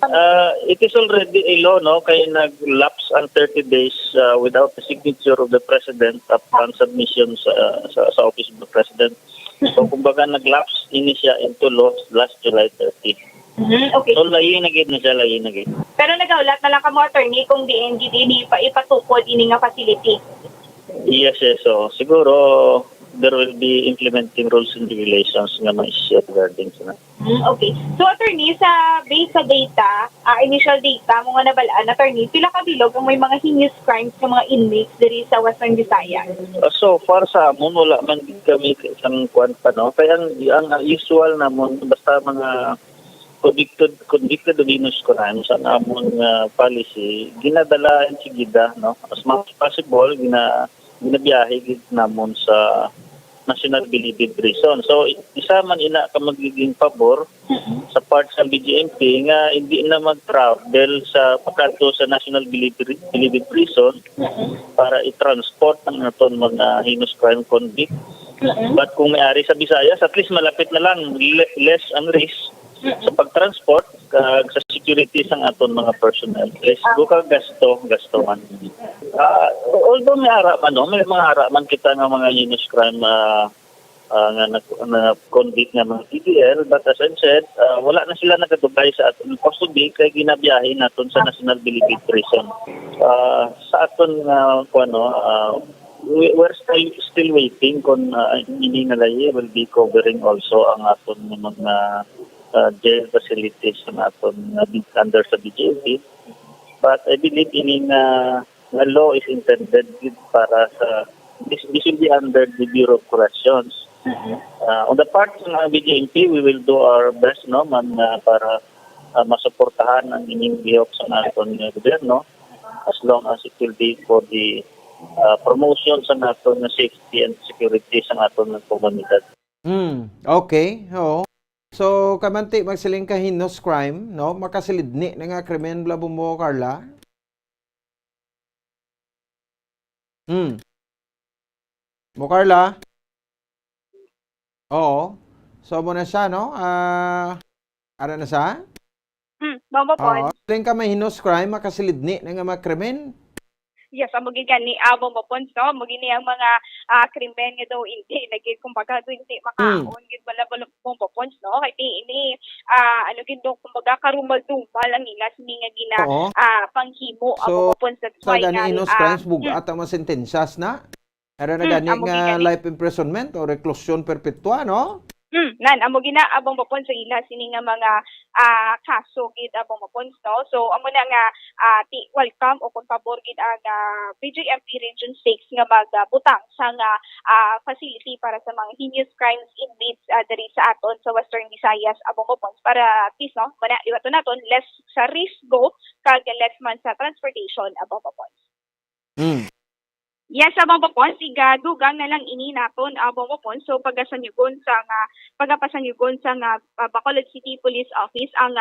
It is already a law, no, kaya nag-lapse ang 30 days without the signature of the President upon submission sa Office of the President. So kumbaga nag-lapse ini siya into law last July 30. Okay. So layin na siya. Pero nagaulat na lang kamo, attorney, kung di pa ipatukod ini nga facility. Yes. So siguro there will be implementing rules and regulations nga ma-share regarding sa Okay. So, attorney, based sa data, initial data, mga nabalaan, attorney, pila ka bilog ang may mga heinous crimes ng mga inmates diri sa Western Visayas? So far sa amon, wala man din kami isang kwan pa, no? Kaya ang usual namon, basta mga convicted of heinous crimes, ang amon policy, ginadalaan sigida, no? As much as possible, ginabiyahe namon sa National Bilibid Prison. So, isa man ina ka magiging pabor sa part sa BGMP nga hindi na mag-travel sa pagkanto sa National Bilibid Prison para i-transport ang naton mga heinous crime convict. But kung may-ari sa Visayas, at least malapit na lang, less ang risk sa pag-transport sa security sang aton mga personnel. Less go ka gasto man. Although may mga haraman kita ng mga heinous crime na convict ng mga PDL, but as I said, wala na sila nagadugay sa aton custody kay ginabiyahe naton sa National Bilibid Prison. Sa aton we're still waiting kung ini nga lahi will be covering also ang aton mga jail facilities na aton under sa BJP. But I believe the law is intended para sa this will be under the Bureau of Corrections. On the part ng BJP, we will do our best para masuportahan ang ining gihok sa aton gobyerno as long as it will be for the promotion sa aton safety and security sa aton komunidad. Okay. Oo. So, kamanti magsiling ka heinous crime, no? Makasilidni na nga krimen bla mo, Carla. Mo, Carla? Oo. So, mo na siya, no? Ara na siya? Bombo po. Oo. Siling ka may heinous crime, makasilidni na nga mga krimen. Yes, amo gani amo mo ponso, mo gini ang mga krimen nga daw hindi lagi kumbaga do hindi makaon gid bala mo pons no kay ini ano gid do kumbaga karumal-dumal ang ila sini nga gina Oo. panghimo So, amo pons that's sa why gani nga heinous crimes bugat ang mga sentensyas na. Era na gani amo nga gani. life imprisonment o reclusion perpetua, no? Nan amo gina abong mapon sa ila sini nga mga kaso gid abong mapon no. So amo na nga ti welcome o kung pabor gid ang BJMP Region 6 nga magbutang sa nga facility para sa mga heinous crimes inmates diri sa aton sa Western Visayas abong mapon para at least no mana iwato naton less sa risgo kag less man sa transportation abong mapon. Mm. Yes, abang popon, siga dugang na lang ini naton abang popon. So pagasanyugon sa nga pagapasanyugon sa nga Bacolod City Police Office ang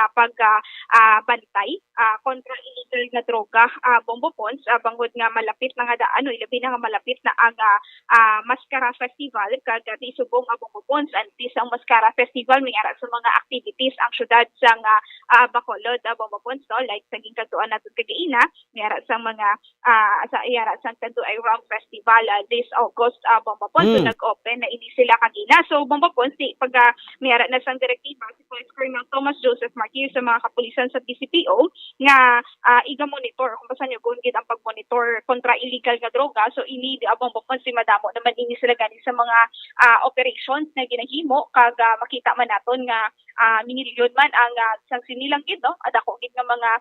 bantay kontra illegal nga droga abang popon bangod nga malapit na nga daan o ilabi na nga malapit na ang Mascara Festival kag subong abang popon antes ang Mascara Festival may ara sa mga activities ang syudad sa nga Bacolod abang popon so like saging katuan naton kagaina may ara sa mga sa iara sa kanto ay Festival this August Bombapon so nag-open na ini sila kanina so Bombapon si pag mayara na sang direktiba si Police Colonel Thomas Joseph Martir sa mga kapulisan sa PCPO nga iga-monitor kung pasan yung gungit ang pag-monitor kontra illegal nga droga so ini Bombapon si madamo naman ini sila gani sa mga operations na ginahimo kag makita man naton nga minilyon man ang sang sinilang gid no adako gid nga mga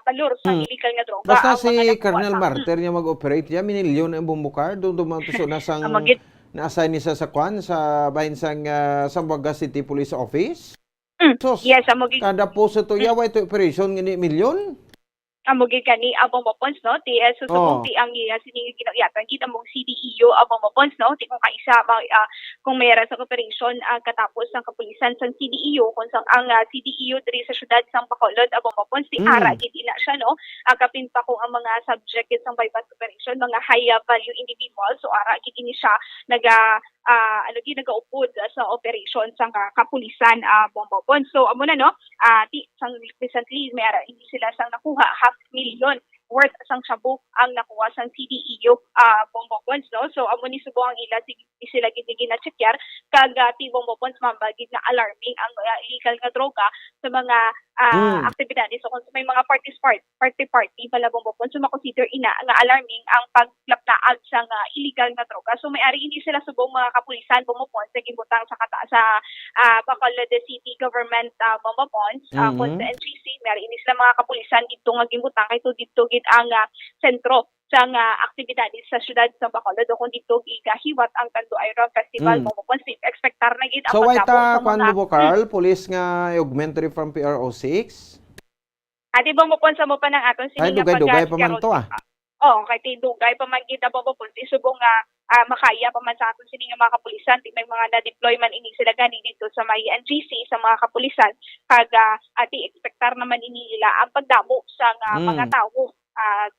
balor sa illegal nga droga Basta ang si mga nakuha Colonel sa- Martir niya mag-operate niya, minilyon ang bumukar, doon dumantuso na sang Amagit. na-assign niya sa kwan, sa bahin sang Zamboanga City Police Office. Sos, Yes, amogig kada po sa tuya, ito operation, ngini milyon? amogig kani abong mapons no ti susubong ti ang siningi ginayatan kita mong CDEO abong mapons no ti kung kaisa kung mayroon sa operation katapos ang kapulisan sa CDEO kung sang ang CDEO diri sa syudad sang Bacolod abong mapons ti ara gid ina siya no kapin pa kung ang mga subject gid sang bypass operation mga high value individual so ara gid ini siya nagaupod sa operation sang kapulisan bombopon so amo na no ti sang recently may ara hindi sila sang nakuha $500,000 worth sang shabu ang nakuha sang CDEO bombopons no so amo ni subo ang ila sila gid gina-checkar kag ti bombopons mambagid na alarming ang illegal nga droga sa mga aktibidades so kung may mga party pala bombopons so makonsider ina nga alarming ang paglapnaag sa illegal nga droga so may ari hindi sila subong mga kapulisan bombopons sa gibutang sa Bacolod City Government bombopons kung sa NGC may ari hindi sila mga kapulisan dito nga gibutang kay dito gid ang sentro sa aktibidades sa syudad sa Bacolod o kung dito gigahiwat ang Kanto Iron Festival mo kung expectar na gid ang So, why pagdamo ta, sa kwan mga mo Carl, police nga augmentary from PRO6? ati ba mo sa mo pa ng aton Ay, sini nga dugay-dugay pa man to kay ti dugay pa man kita ba mo isubong nga makaya pa man sa aton sini nga mga kapulisan ti may mga na-deploy man ini sila gani dito sa may NGC sa mga kapulisan kag ati expectar naman ini nila ang pagdamo sa mga tawo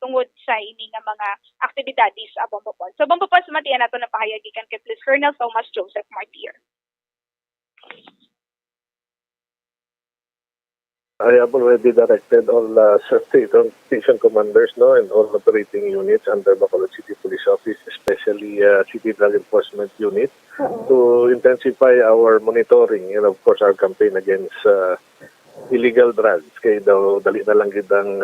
tungod sa ini nga mga aktibidades bombopon. So bombopon sumatian nato na pahayagikan kay Police Colonel Thomas Joseph Martir. I have already directed all station commanders and all operating units under Bacolod City Police Office, especially City Drug Enforcement Unit, to intensify our monitoring and of course our campaign against illegal drugs. Kaya daw dali na lang gidang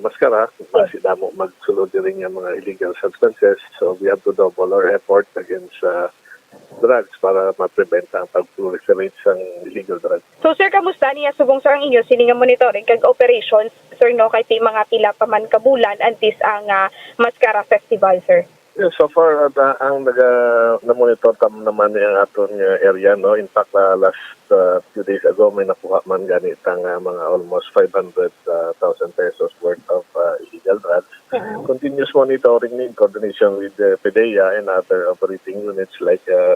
maskara kasi damo magsulod rin yung mga illegal substances. So we have to double our effort against drugs para ma-prevent ang pag-proliferate ng illegal drugs. So sir, kamusta niya subong sa ang inyo sini nga monitoring kag operations sir no kay ti mga pila pa man kabulan antes ang Mascara Festival sir? Yeah, so far ang na-monitor tam naman yung aton area no. In fact last few days ago may nakuha man ganit ang mga almost 500,000 pesos worth of illegal drugs. Continuous monitoring in coordination with the PDEA and other operating units like the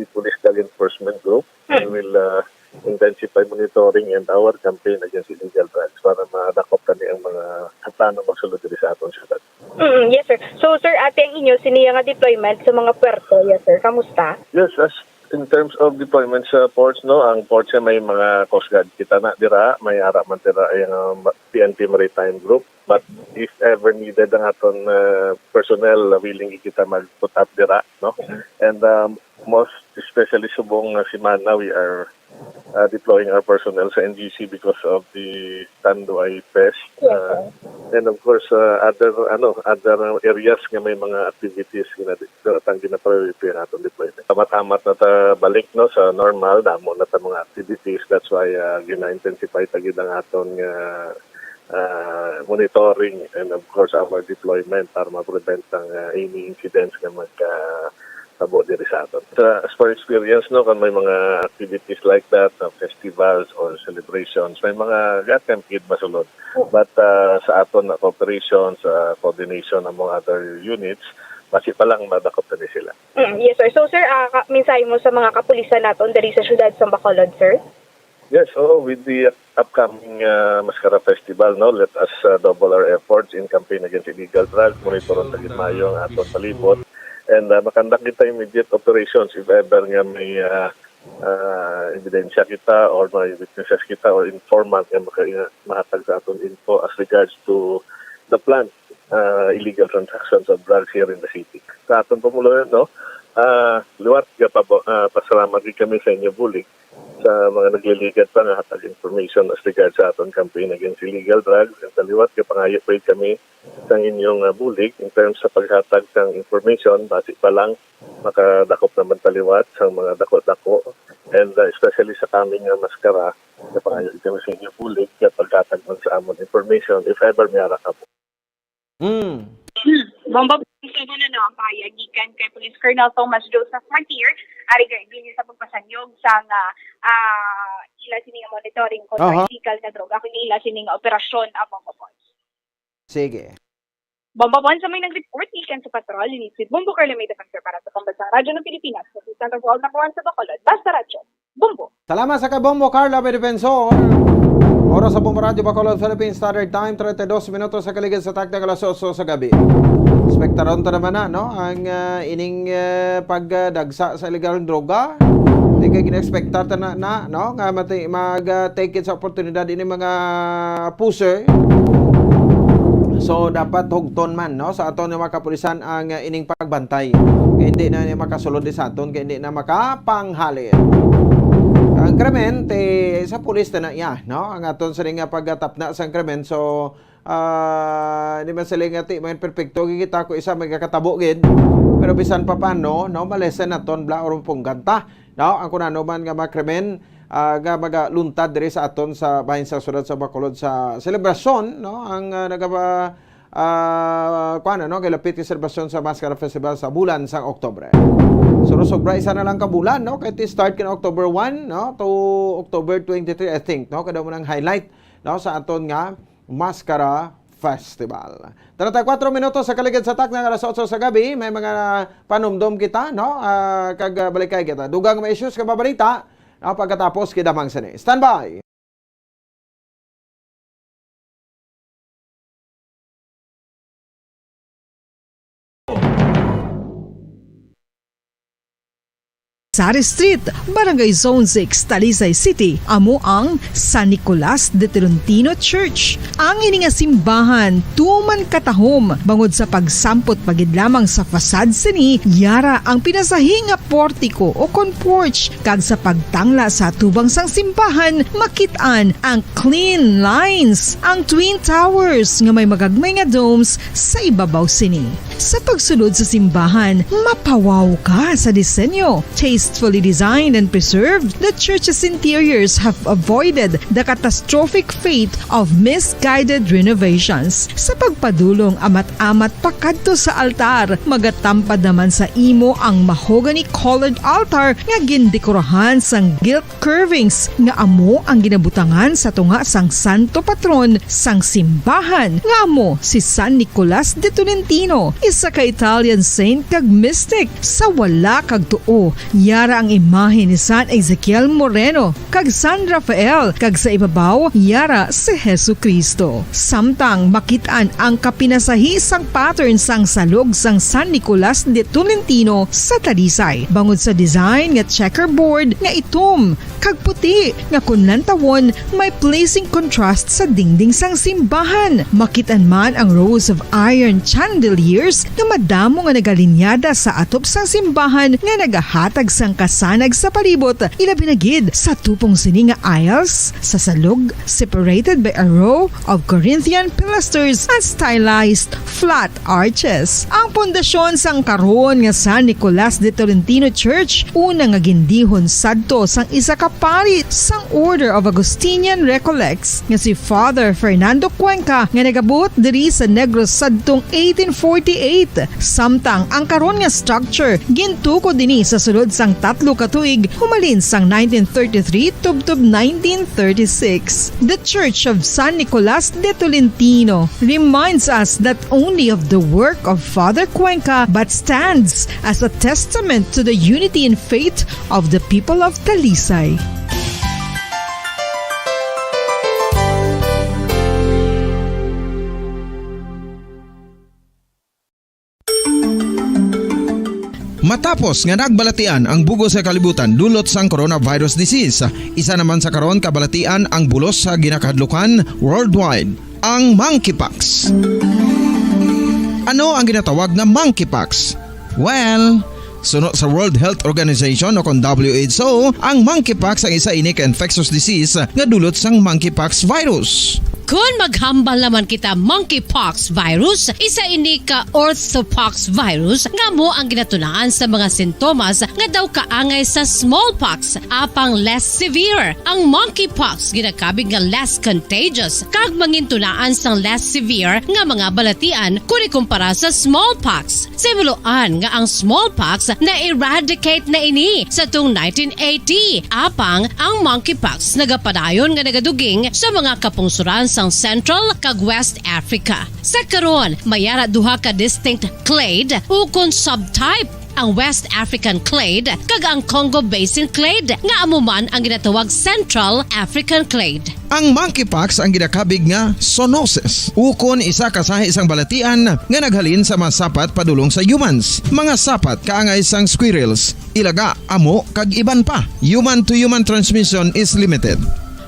Police Drug Enforcement Group. We will intensify monitoring and our campaign against illegal drugs para madakop kani ang mga paano magsulod diri sa aton syudad. Yes sir. So sir, ate ang inyo siniya nga deployment sa mga puerto, yes sir. Kamusta? Yes, in terms of deployment sa ports, no, ang ports may mga Coast Guard kita na dira, may ara man dira ang PNP Maritime Group. But if ever needed ang aton personnel willing kita mag-put up dira, no? And most especially subong Simana, we are deploying our personnel sa NGC because of the Tanduay Fest. And of course, other areas nga may mga activities ang gina-priority ang aton deployment. Tamat-tamat na ta balik no sa normal, damo na ta mga activities. That's why gina-intensify tagid ang aton monitoring and of course our deployment para ma-prevent ang any incidents nga tabo diri sa aton. As per experience, no, kan may mga activities like that, festivals or celebrations, may mga gatempid masulod. But sa aton na cooperation, sa coordination among other units, basi pa lang madakop na sila. Yes, sir. So, sir, minsay mo sa mga kapulisan naton diri sa syudad sa Bacolod, sir? Yes, with the upcoming Mascara Festival, no, let us double our efforts in campaign against illegal drugs, monitoron tagin mayo ang aton palibot, and makandak kita immediate operations if ever nga may ebidensya kita or may witnesses kita or informant nga mahatag sa aton info as regards to the planned illegal transactions of drugs here in the city. Sa aton pamulunan, no, liwat pasalamat kami sa inyo bulig sa mga nagliligat pa nga hatag information as regards sa aton campaign against illegal drugs. At taliwat ka pangayot pa kami sa inyong bulig in terms sa paghatag ng information, basi pa lang makadakop naman taliwat sa mga dako-dako and especially sa kaming maskara na pangayot kami sa inyong bulig at paghatag man sa amon information if ever may ara ka po. Bomba po sa muna no, ang payagikan kay Police Colonel Thomas Joseph Martir, ari gini sa pagpasanyog sa ila sining monitoring kontra illegal na droga kung ila sining operasyon ang Bomba Points. Sige. Bomba Points sa may nag-report ikan sa patrol, inisid Bombo Carlamay Defensor para sa Pambansang Radyo ng Pilipinas, sa Center of World #1 sa Bacolod, Basta Radyo, Bombo. Salamat sa kabombo, Carla Defensor. Oras sa Bombo Radyo Bacolod, Philippine Standard Time, 32 minutos sa kaligid sa takdang alas 8 sa gabi. Spektaron to naman na, no? Ang ining pagdagsa sa illegal droga. Hindi kayo gina-expectar na, no? Nga mag-take it sa oportunidad ini mga puser. So, dapat hugton man, no? Sa aton yung mga kapulisan ang ining pagbantay. Kaya hindi na makasulod sa aton, kaya hindi na makapanghalin. Ang krimen, sa pulis na no? Ang aton sa nga pagtapna sa krimen. So, hindi man sila nga may perfecto. Kikita ko isa magkakatabo gid. Pero bisan pa paano, no? Malesen na ton, bla, or pong ganta. No? Ang kunano man nga mga krimen, nga magaluntad diri sa aton sa bahin sa sulat sa Bacolod sa selebrasyon, no? Ang no? Kalapit yung selebrasyon sa Mascara Festival sa bulan sa Oktobre. So, sobra isa na lang kabulan, no? Kahit start ka na October 1, no? To October 23, I think, no? Kada mo nang highlight, no? Sa aton nga Mascara Festival. 34 minutos sa kaligid sa takdang alas 8 sa gabi, may mga panumdom kita, no? Kagbalikay kita. Dugang may issues ka babalita, no? Pagkatapos kidamang sini. Stand by! Sari Street, Barangay Zone 6, Talisay City, amo ang San Nicolas de Tolentino Church. Ang ininga simbahan, tuman katahom, bangod sa pagsampot pagid lamang sa fasad sini, yara ang pinasahi nga portiko o porch, kag sa pagtangla sa tubang sang simbahan, makitaan ang clean lines, ang Twin Towers nga may magagmay nga domes sa ibabaw sini. Sa pagsulod sa simbahan, mapawaw ka sa disenyo. Tastefully designed and preserved, the church's interiors have avoided the catastrophic fate of misguided renovations. Sa pagpadulong amat-amat pakadto sa altar, magatampad naman sa imo ang mahogany colored altar nga gindekorahan sang gilt curvings nga amo ang ginabutangan sa tunga sang santo patron sang simbahan nga amo si San Nicolas de Tolentino. Isa ka Italian saint kag mystic sa wala kag tuo. Yara ang imahe ni San Ezekiel Moreno kag San Rafael kag sa ibabaw yara si Jesucristo. Samtang makitaan ang kapinasahi sang pattern sang salog sang San Nicolas de Tolentino sa Talisay. Bangod sa design nga checkerboard nga itom kag puti nga kunlan tawon may pleasing contrast sa dingding sang simbahan. Makitaan man ang rows of iron chandeliers nga madamo nga nagalinyada sa atop sang simbahan nga nagahatag sang kasanag sa palibot. Ilabi na gid sa tupong sini nga aisles sa salog separated by a row of Corinthian pilasters and stylized flat arches. Ang pundasyon sang karon nga San Nicolas de Tolentino Church una nga gindihon sadto sang isa ka pari sang Order of Augustinian Recollects nga si Father Fernando Cuenca nga nagabot diri sa Negros sadtong 1848. Samtang ang karon nga structure gintuko dinhi sa sulod sang 3 ka tuig humalin sang 1933 tubtob 1936. The Church of San Nicolas de Tolentino reminds us not only of the work of Father Cuenca but stands as a testament to the unity and faith of the people of Talisay. Matapos nga nagbalatian ang bugos sa kalibutan dulot sang coronavirus disease, isa naman sa karon kabalatian ang bulos sa ginakadlukan worldwide, ang monkeypox. Ano ang ginatawag na monkeypox? Well, sunod sa World Health Organization o kung WHO, ang monkeypox ang isa ini ka infectious disease nga dulot sang monkeypox virus. Kung maghambal naman kita monkeypox virus, isa ini ka orthopox virus nga mo ang ginatunaan sa mga sintomas nga daw kaangay sa smallpox apang less severe. Ang monkeypox ginakabig nga less contagious kag mangintunaan sang less severe nga mga balatian kung ikumpara sa smallpox. Simuloan nga ang smallpox na-eradicate na ini sa tung 1980 apang ang monkeypox nagapadayon nga nagaduging sa mga kapungsuran sang Central kag West Africa. Sa karon, mayara duha ka distinct clade ukon subtype, ang West African clade kag ang Congo Basin clade nga amuman ang ginatawag Central African clade. Ang monkeypox ang ginakabig nga zoonosis. Ukon isa ka sa isang balatian nga naghalin sa mga sapat padulong sa humans. Mga sapat kaangay sang squirrels, ilaga, amo kag iban pa. Human to human transmission is limited.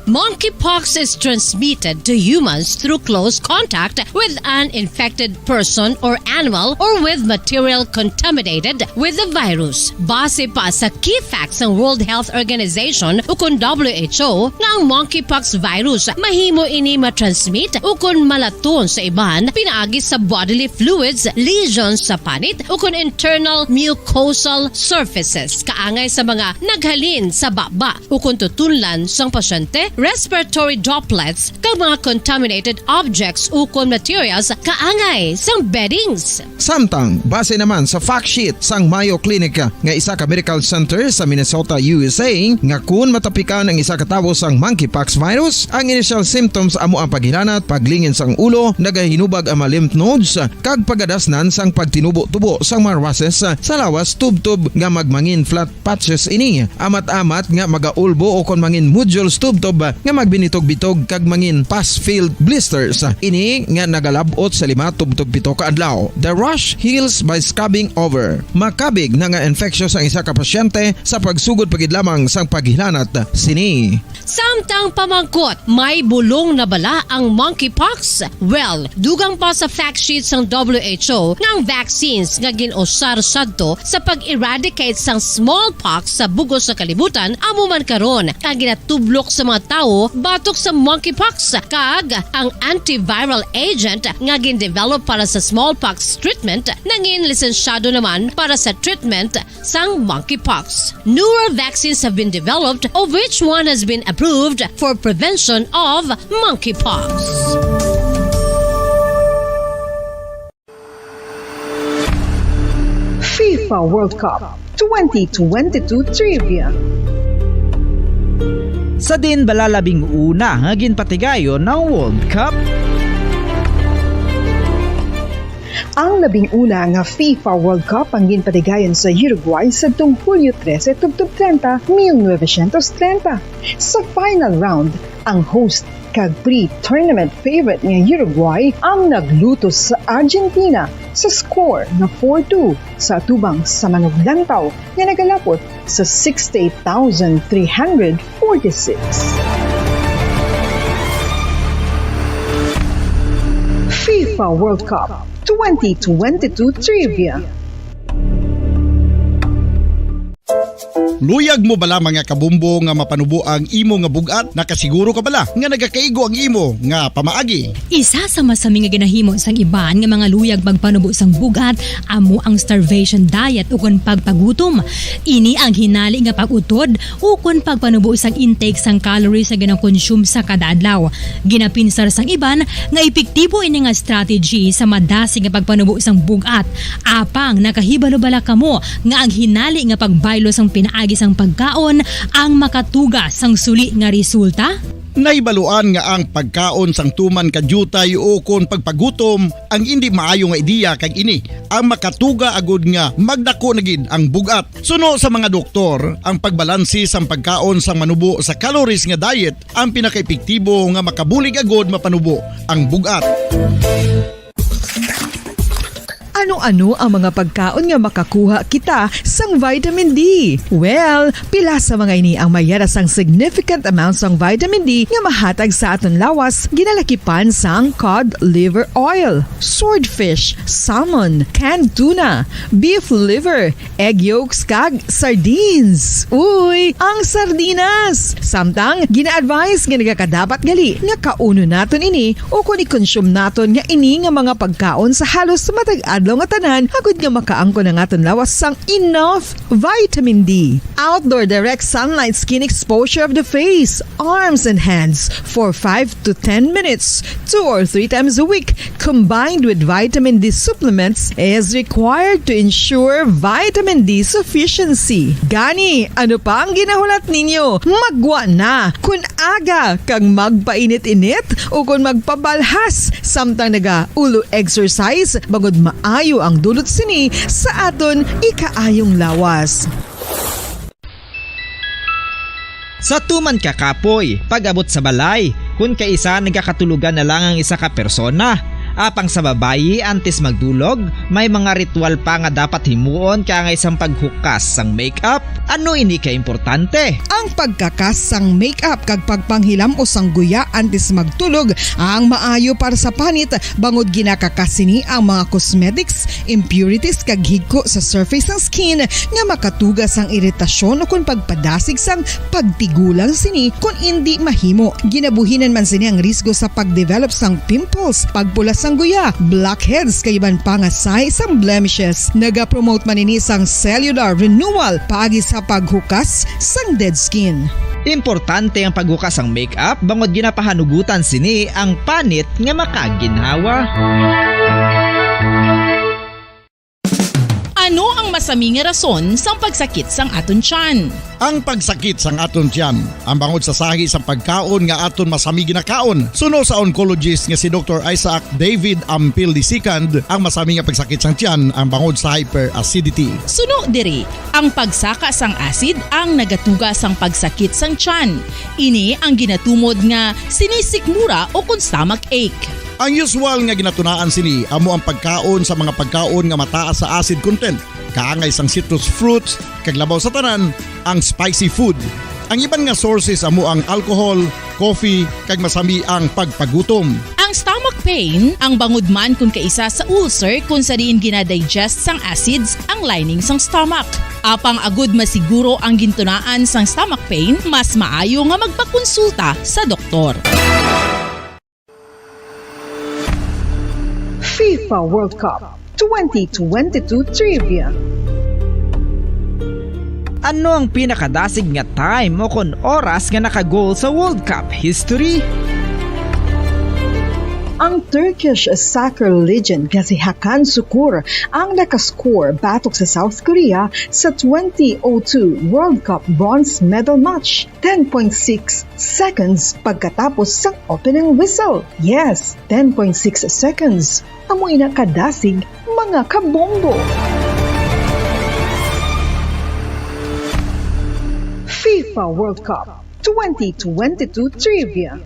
Monkeypox is transmitted to humans through close contact with an infected person or animal or with material contaminated with the virus. Base pa sa key facts ng World Health Organization ukon WHO nga ang monkeypox virus mahimo ini matransmit ukon malaton sa iban pinaagi sa bodily fluids, lesions sa panit ukon internal mucosal surfaces kaangay sa mga naghalin sa baba ukon tutunlan sang pasyente, respiratory droplets kag mga contaminated objects ukon materials kaangay sang beddings. Samtang, base naman sa fact sheet sang Mayo Clinic nga isa ka medical center sa Minnesota, USA, nga kun matapikan ang isa ka tawo sang monkeypox virus, ang initial symptoms amo ang paghilanat, paglingin sang ulo, nagahinubag ang mga lymph nodes, kag pagadasnan sang pagtinubo-tubo sang mga rashes sa lawas tubtob nga magmangin flat patches ini. Amat-amat nga magaulbo o kon mangin nodules tubtob nga magbinitog-bitog kag mangin pus-filled blisters. Ini nga nagalabot sa 5 tubtob 7 ka adlaw. The rash heals by scabbing over. Makabig na nga infectious ang isa ka pasyente sa pagsugod pagid lamang sang paghilanat sini. Samtang pamangkot, may bulong na bala ang monkeypox? Well, dugang pa sa fact sheet sang WHO nga ang vaccines nga ginusar sadto sa pag-eradicate sang smallpox sa bugos sa kalibutan amo man karon ang ginatublok sa mga tao batok sa monkeypox kag ang antiviral agent nga gin-develop para sa smallpox treatment nangin lisensyado naman para sa treatment sang monkeypox. Newer vaccines have been developed of which one has been approved for prevention of monkeypox. FIFA World Cup 2022 Trivia. Sa din balalabing una nga ginpatigayon ng World Cup. Ang labing-una nga FIFA World Cup ang ginpatigayon sa Uruguay sa tung Hulyo 13 tubtob 30, 1930. Sa final round, ang host kag pre-tournament favorite nga Uruguay ang naglutos sa Argentina sa score na 4-2 sa atubang sa manuglantaw nga nagalapot sa 68,346. FIFA World Cup 2022 Trivia. Luyag mo bala mga kabumbo nga mapanubo ang imo nga bugat? Nakasiguro ka bala nga nagakaigo ang imo nga pamaagi? Isa sa masami nga ginahimo sang iban nga mga luyag pagpanubo sang bugat amo ang starvation diet ukon pagpagutom. Ini ang hinali nga pag-utod ukon pagpanubo sang intake sang calories sa ganang consume sa kada adlaw. Ginapinsar sang iban nga epektibo ini nga strategy sa madasig nga pagpanubo sang bugat. Apang nakahibalo bala kamo nga ang hinali nga pagbaylo sang pinaagi sang pagkaon ang makatuga sang suli nga resulta? Naibaluan nga ang pagkaon sang tuman kadyutay o kon pagpagutom ang hindi maayo nga ideya kag ini ang makatuga agud nga magdako na gid ang bugat. Suno sa mga doktor, ang pagbalansi sang pagkaon sang manubo sa calories nga diet ang pinakaepektibo nga makabulig agud mapanubo ang bugat. Ano-ano ang mga pagkaon nga makakuha kita sang vitamin D? Well, pila sa mga ini ang mayara sang significant amounts sang vitamin D nga mahatag sa aton lawas ginalakipan sang cod liver oil, swordfish, salmon, canned tuna, beef liver, egg yolks kag sardines. Uy, ang sardinas! Samtang gina-advise nga nagakadapat gali nga kauno naton ini o kung i-consume naton nga ini nga mga pagkaon sa halos matag adlaw nga tanan agud nga makaangko na nga lawas sang enough vitamin D. Outdoor direct sunlight skin exposure of the face, arms and hands for 5 to 10 minutes 2 or 3 times a week combined with vitamin D supplements is required to ensure vitamin D sufficiency. Gani, ano pa ang ginahulat ninyo? Magwa na kun aga kang magpainit-init o kun magpabalhas samtang naga ulo exercise bagod maayo ang dulot sini sa aton ikaayong lawas. Sa tuman ka kapoy, pag-abot sa balay, kung kaisa nagkakatulugan na lang ang isa ka persona. Apang sa babayi antes magdulog, may mga ritual pa nga dapat himuon kaya nga isang paghukas sang makeup. Ano ini ka importante? Ang pagkakas sang makeup kag pagpanghilam o sang guya antes magtulog ang maayo para sa panit bangod ginakakas sini ang mga cosmetics, impurities kag higko sa surface ng skin nga makatugas sang iritasyon o kung pagpadasig sang pagtigulang sini kung hindi mahimo. Ginabuhinan man sini ang risgo sa pagdevelop sang pimples, pagpula sang guya, blackheads kay iban pa nga size sang blemishes. Naga-promote man ini sang cellular renewal paagi sa paghukas sang dead skin. Importante ang paghukas ang makeup bangod ginapahanugutan sini ang panit nga makaginhawa. Ano ang masaming rason sa pagsakit sang aton tiyan? Ang pagsakit sang aton tiyan, ang bangod sa sahi sang pagkaon nga aton masami ginakaon. Suno sa oncologist nga si Dr. Isaac David Ampil II, ang masami nga pagsakit sang tiyan ang bangod sa hyperacidity. Suno diri, ang pagsaka sang acid ang nagatuga sang pagsakit sang tiyan. Ini ang ginatumod nga sinisikmura o kung stomach ache. Ang usual nga ginatunaan sini amo ang pagkaon sa mga pagkaon nga mataas sa acid content, kaangay sang citrus fruits, kag labaw sa tanan ang spicy food. Ang iban nga sources amo ang alcohol, coffee, kag masami ang pagpagutom. Ang stomach pain ang bangod man kung kaisa sa ulcer kung sa diin ginadigest sang acids ang lining sang stomach. Apang agud masiguro ang gintunaan sang stomach pain, mas maayo nga magpakonsulta sa doktor. FIFA World Cup 2022 Trivia. Ano ang pinakadasig nga time o kon oras nga nakagol sa World Cup history? Ang Turkish soccer legend nga si Hakan Şükür ang nakascore batok sa South Korea sa 2002 World Cup bronze medal match. 10.6 seconds pagkatapos sa opening whistle. Yes, 10.6 seconds. Amoy na kadasig mga kabombo. FIFA World Cup 2022 Trivia.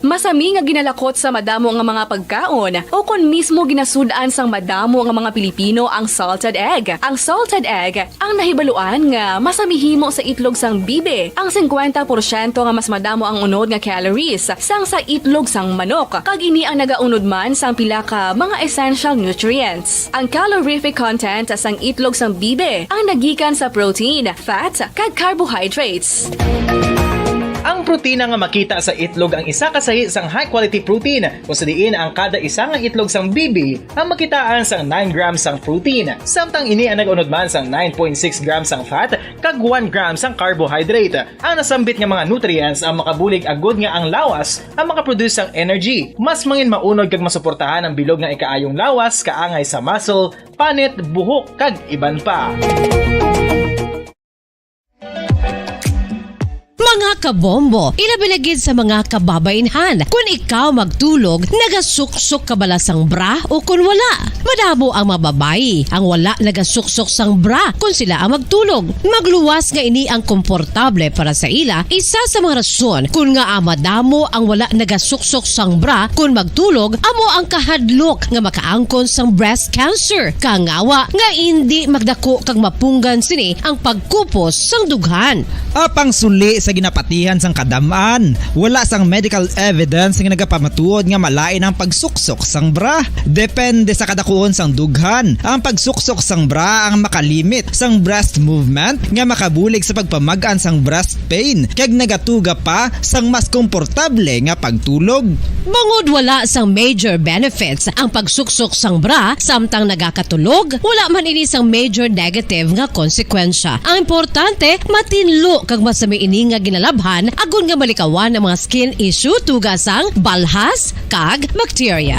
Masami nga ginalakot sa madamo nga mga pagkaon o kon mismo ginasudaan sang madamo nga mga Pilipino ang salted egg. Ang salted egg ang nahibaluan nga masamihimo sa itlog sang bibe. Ang 50% nga mas madamo ang unod nga calories sang sa itlog sang manok. Kag ini ang nagaunod man sang pila ka mga essential nutrients. Ang calorific content sang itlog sang bibe ang nagikan sa protein, fat, kag carbohydrates. Ang protina nga makita sa itlog ang isa kasahi sang high quality protein kung sa diin ang kada isa nga itlog sang bibi ang makitaan sang 9 grams sang protein. Samtang ini ang nag-unod man sang 9.6 grams sang fat kag 1 gram sang carbohydrate. Ang nasambit nga mga nutrients ang makabulig agud nga ang lawas ang makaproduce sang energy. Mas mangin maunod kag masuportahan ang bilog nga ikaayong lawas kaangay sa muscle, panit, buhok kag iban pa. Mga kabombo, ilabinagid sa mga kababainhan. Kung ikaw magtulog, nagasuksok ka bala sang bra o kung wala. Madamo ang mababayi ang wala nagasuksok sang bra kung sila ang magtulog. Magluwas nga ini ang komportable para sa ila. Isa sa mga rason kung nga madamo ang wala nagasuksok sang bra kung magtulog, amo ang kahadlok nga makaangkon sang breast cancer. Kangawa nga hindi magdako kag mapunggan sini ang pagkupos sang dughan. Apang suli sa ginapatihan sang kadamaan, wala sang medical evidence nga nagapamatuod nga malain ang pagsuksok sang bra. Depende sa kadakuon sang dughan. Ang pagsuksok sang bra ang makalimit sang breast movement nga makabulig sa pagpamagaan sang breast pain kag nagatuga pa sang mas komportable nga pagtulog. Bangod wala sang major benefits ang pagsuksok sang bra samtang nagakatulog, wala man ini sang major negative nga konsekwensya. Ang importante, matinlo kag masami ini nga ginalabhan agon nga malikawan ang mga skin issue tugasang balhas kag bacteria.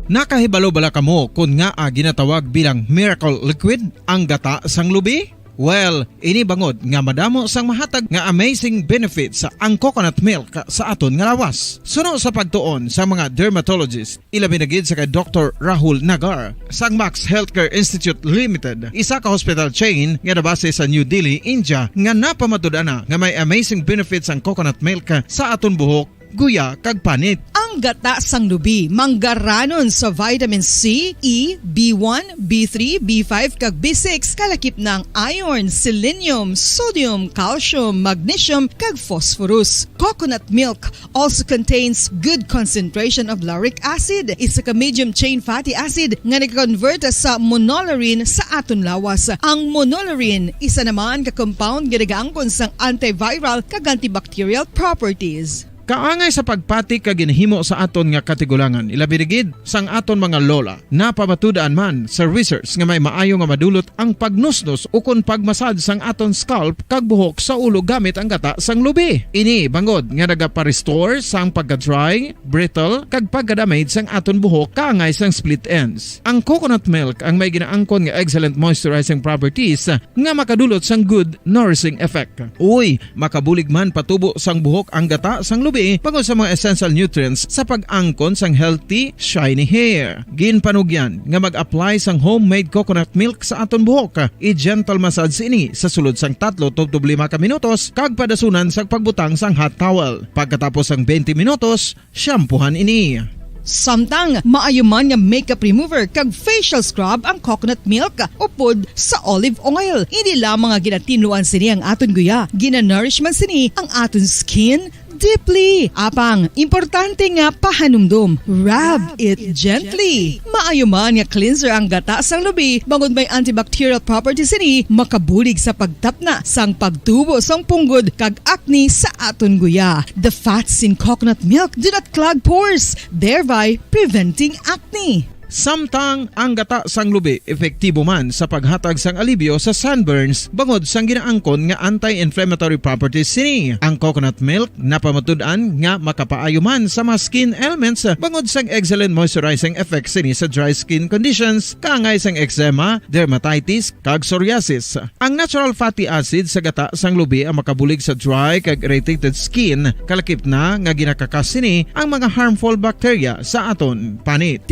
Nakahibalo bala kamo kung nga ginatawag bilang miracle liquid ang gata sang lubi? Well, ini bangod nga madamo sang mahatag nga amazing benefits sa ang coconut milk sa aton nga lawas. Suno sa pagtuon sa mga dermatologist, ilabi na gid sa kay Dr. Rahul Nagar sang Max Healthcare Institute Limited, isa ka hospital chain nga nabase sa New Delhi, India, nga napamatud-ana nga may amazing benefits ang coconut milk sa aton buhok, guya kag panit. Ang gata sang lubi manggaranon sa vitamin C, E, B1, B3, B5 kag B6 kalakip ng iron, selenium, sodium, calcium, magnesium kag phosphorus. Coconut milk also contains good concentration of lauric acid, isa ka medium chain fatty acid nga nag-convert sa monolaurin sa aton lawas. Ang monolaurin isa naman ka compound nga nagaangkon sang antiviral kag antibacterial properties. Kaangay sa pagpati ka ginhimo sa aton nga katigulangan, ilabirigid sang aton mga lola, napamatudaan man sa research nga may maayo nga madulot ang pagnusnos o kun pagmasad sang aton scalp kag buhok sa ulo gamit ang gata sang lubi. Ini bangod nga nagapa-restore sang pagka-dry, brittle kag pagka-damage sang aton buhok kaangay sang split ends. Ang coconut milk ang may ginaangkon nga excellent moisturizing properties nga makadulot sang good nourishing effect. Uy, makabulig man patubo sang buhok ang gata sang lubi pagod sa mga essential nutrients sa pag-angkon sang healthy, shiny hair. Ginpanugyan nga mag-apply sang homemade coconut milk sa aton buhok. I-gentle massage ini sa sulod sang 3 to 5 ka minutos kag padasunan sa pagbutang sang hot towel. Pagkatapos sang 20 minutos, shampoohan ini. Samtang maayo man nga makeup remover kag facial scrub ang coconut milk upod sa olive oil. Hindi lamang nga ginatinluan sini ang aton guya, ginanourishman sini ang aton skin deeply. Apang, importante nga pahanumdum. Rub it gently. Maayo man nga cleanser ang gata sang lubi, bangod may antibacterial properties ini, makabulig sa pagtapna sang pagtubo sang punggod kag acne sa aton guya. The fats in coconut milk do not clog pores, thereby preventing acne. Samtang ang gata sang lubi epektibo man sa paghatag sang alibyo sa sunburns bangod sang ginaangkon nga anti-inflammatory properties sini. Ang coconut milk napamatud-an nga makapaayo man sa mga skin ailments bangod sang excellent moisturizing effect sini sa dry skin conditions kaangay sang eczema, dermatitis kag psoriasis. Ang natural fatty acid sa gata sang lubi ang makabulig sa dry kag irritated skin kalakip na nga ginakakas sini ang mga harmful bacteria sa aton panit.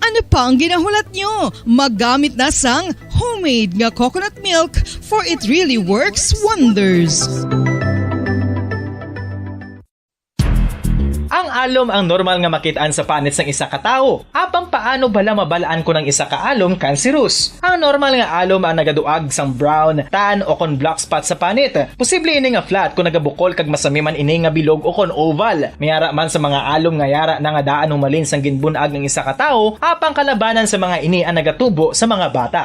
Ano pa ang ginahulat nyo? Maggamit na sang homemade nga coconut milk for it really works wonders. Ang alom ang normal nga makitaan sa panit sang isa ka tawo. Apang paano bala mabalaan ko ng isa ka alom cancerous? Ang normal nga alom ang nagaduag sang brown, tan o kon black spot sa panit. Posible ini nga flat kung nagabukol kag masami man ini nga bilog o kon oval. Mayara man sa mga alom nga yara na nga daan humalin sang ginbunag ng isa ka tawo, apang kalabanan sa mga ini ang nagatubo sa mga bata.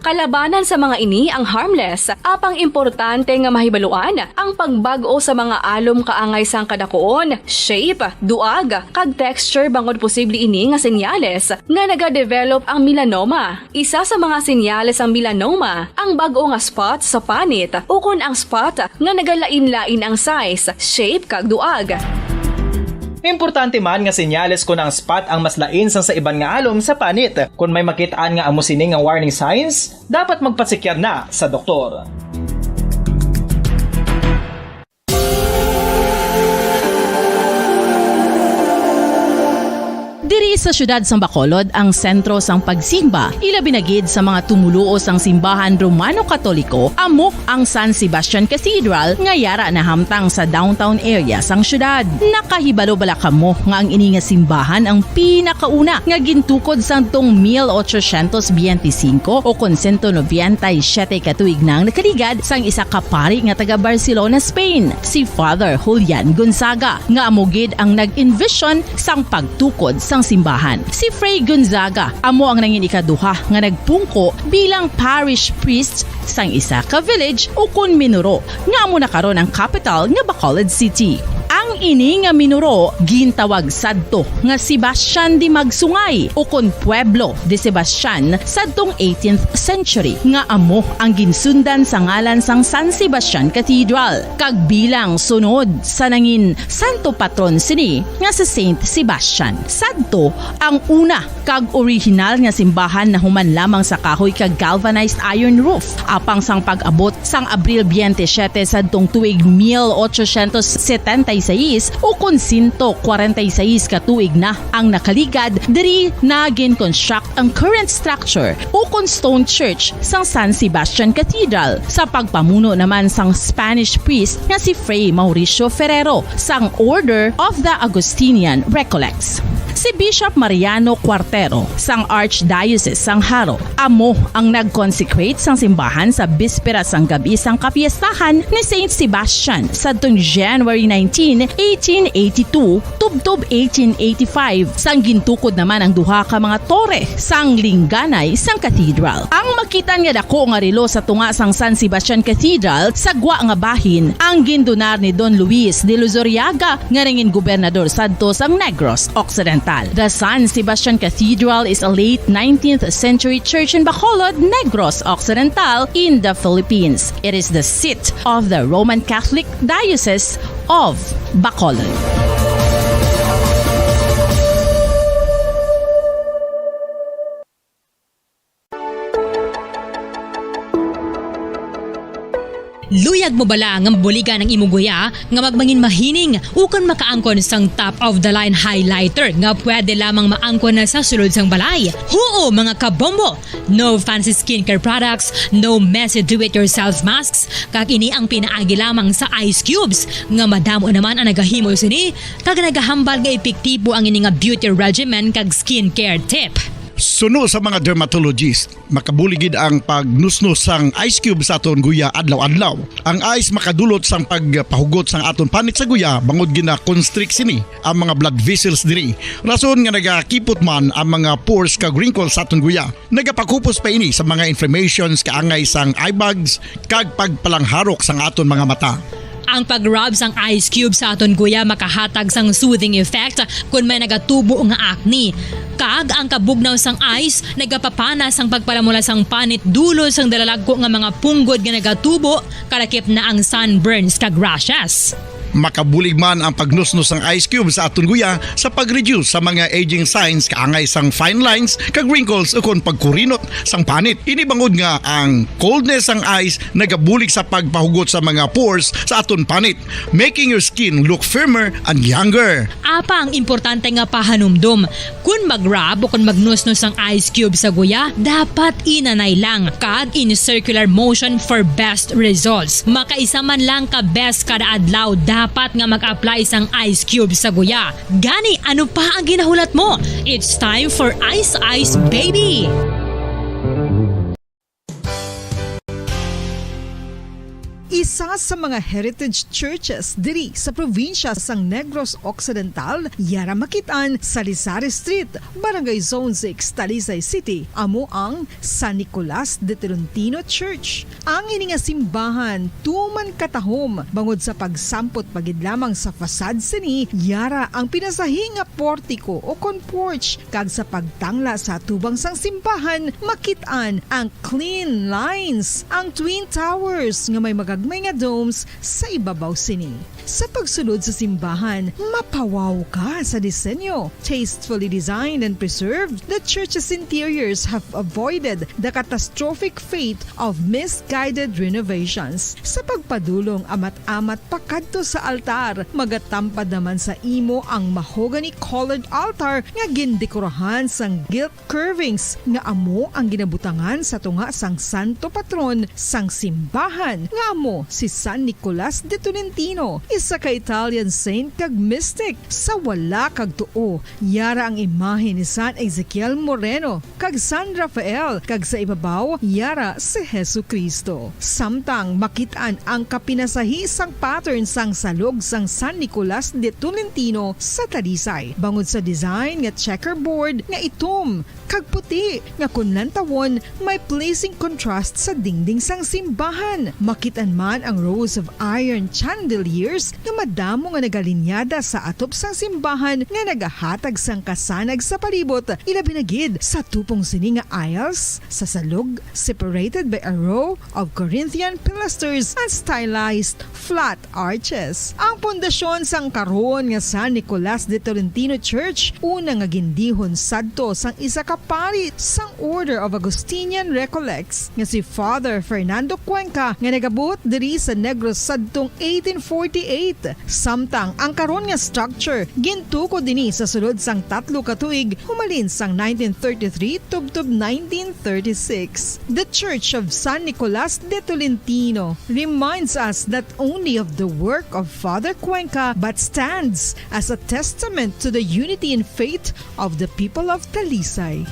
Kalabanan sa mga ini ang harmless, apang importante nga mahibaluan ang pagbago sa mga alom kaangay sang kadakuon, shape, duag, kag texture bangod posible ini nga senyales nga nagadevelop ang melanoma. Isa sa mga senyales ang melanoma, ang bag-o nga spot sa panit o kun ang spot nga nagalain-lain ang size, shape kag duag. Importante man nga senyales kung ang spot ang mas lain sang sa iban nga alom sa panit. Kung may makitaan nga amo sini nga warning signs, dapat magpasikyar na sa doktor. Diri sa syudad sang Bacolod ang sentro sang pagsimba, ilabi na gid sa mga tumuluo sang simbahan Romano-Katoliko, amo ang San Sebastian Cathedral nga yara na hamtang sa downtown area sang syudad. Nakahibalo bala kamo nga ang ini nga simbahan ang pinakauna nga gintukod sang tong 1825 o kon 197 katuig nang nakaligad sang isa ka pari nga taga Barcelona, Spain, si Father Julian Gonzaga, nga amo gid ang nag-envision sang pagtukod sang simbahan. Si Fray Gonzaga amo ang nangin ikaduha nga nagpungko bilang parish priest sang isa ka village o kun Minuro nga amo na karon ang capital nga Bacolod City. Ang ini nga Minuro gintawag sadto nga Sebastian de Magsungay o kon Pueblo de Sebastian sadtong 18th century nga amo ang ginsundan sa ngalan sang San Sebastian Cathedral kag bilang sunod sa nangin santo patron sini nga si Saint Sebastian. Sadto ang una kag original nga simbahan na human lamang sa kahoy kag galvanized iron roof apang sang pag-abot sang Abril 27 sadtong tuig 1876 o kun 146 katuig na ang nakaligad diri na gin-construct ang current structure o kun stone church sang San Sebastian Cathedral sa pagpamuno naman sang Spanish priest nga si Fray Mauricio Ferrero sang Order of the Augustinian Recollects. Si Bishop Mariano Cuartero sang Archdiocese sang Haro amo ang nag-consecrate sang simbahan sa bispera sang gabi sang kapiestahan ni Saint Sebastian sadtong January 19, 1882 tubtob 1885 sang gintukod naman ang duha ka mga tore sang lingganay sang cathedral. Ang makitan nga dako nga relo sa tunga sang San Sebastian Cathedral sa gwa nga bahin ang gindonar ni Don Luis de Luzuriaga nga ringin gobernador sadto sang Negros Occidental. The San Sebastian Cathedral is a late 19th century church in Bacolod, Negros Occidental in the Philippines. It is the seat of the Roman Catholic Diocese of Bacolod. Luyag mo bala nga buligan ang imong guya nga magmangin mahining ukon makaangkon sang top of the line highlighter nga pwede lamang maangkon na sa sulod sang balay. Huo mga kabombo! No fancy skincare products, no messy do-it-yourself masks, kag ini ang pinaagi lamang sa ice cubes nga madamo naman ang nagahimo sini kag nagahambal nga epektibo ang ini nga beauty regimen kag skincare tip. Suno sa mga dermatologist, makabuligid ang pagnusnos sang ice cube sa aton guya adlaw-adlaw. Ang ice makadulot sang pagpahugot sang aton panit sa guya bangod gina-constrict sini ang mga blood vessels diri. Rason nga nagakipot man ang mga pores kag wrinkles sa aton guya. Nagapakupos pa ini sa mga inflammations kaangay sang eye bags kag pagpalangharok sang aton mga mata. Ang pag-rub sang ice cube sa aton guya makahatag sang soothing effect kung may nagatubo nga acne. Kag ang kabugnaw sang ice nagapapana sang pagpalamula sang panit dulo sang dalalagko nga mga punggod nga nagatubo kalakip na ang sunburns kag rashes. Makabulig man ang pagnusnos ng ice cube sa aton guya sa pag-reduce sa mga aging signs kaangay sang fine lines kag wrinkles ukon pagkurinot sang panit. Inibangod nga ang coldness sang ice nagabulig sa pagpahugot sa mga pores sa aton panit, making your skin look firmer and younger. Apa ang importante nga pahanumdum, kung mag-rub o kung magnusnos ang ice cube sa guya, dapat inanay lang kag in circular motion for best results. Makaisa man lang ka best kada adlaw, dapat nga mag-apply sang ice cube sa guya. Gani, ano pa ang ginahulat mo? It's time for Ice Ice Baby! Isa sa mga heritage churches diri sa probinsya sang Negros Occidental, yara makitaan sa Rizal Street, Barangay Zone 6, Talisay City, amo ang San Nicolas de Tolentino Church. Ang ini nga simbahan tuman katahom bangod sa pagsampot pagid lamang sa fasad sini, yara ang pinasahi nga portiko o kon porch kag sa pagtangla sa tubang sang simbahan makitaan ang clean lines, ang twin towers nga may magagmay nga domes sa ibabaw sini. Sa pagsulod sa simbahan, mapawaw ka sa disenyo. Tastefully designed and preserved, the church's interiors have avoided the catastrophic fate of misguided renovations. Sa pagpadulong amat-amat pakadto sa altar, magatampad naman sa imo ang mahogany colored altar nga gindekorahan sang gilt curvings nga amo ang ginabutangan sa tunga sang santo patron sang simbahan nga amo si San Nicolas de Tolentino, isa ka Italian saint kag mystic. Sa wala kag tuo, yara ang imahe ni San Ezekiel Moreno kag San Rafael, kag sa ibabaw yara si Hesu Kristo. Samtang makitaan ang kapinasahi sang pattern sang salog sang San Nicolas de Tolentino sa Talisay, bangod sa design nga checkerboard nga itom kag puti nga kunlantawon may pleasing contrast sa dingding sang simbahan. Makitaan man ang rows of iron chandeliers nga madamo nga nagalinyada sa atop sang simbahan nga nagahatag sang kasanag sa palibot, ilabi na gid sa tupong sini nga aisles sa salog separated by a row of Corinthian pilasters and stylized flat arches. Ang pundasyon sang karon nga San Nicolas de Tolentino Church una nga gindihon sadto sang isa ka pari sang Order of Augustinian Recollects nga si Father Fernando Cuenca nga nagabot diri sa Negros sadtong 1848. Samtang ang karon nga structure gintuko dinhi sa sulod sang 3 ka tuig humalin sang 1933 tubtob 1936. The Church of San Nicolas de Tolentino reminds us not only of the work of Father Cuenca but stands as a testament to the unity and faith of the people of Talisay.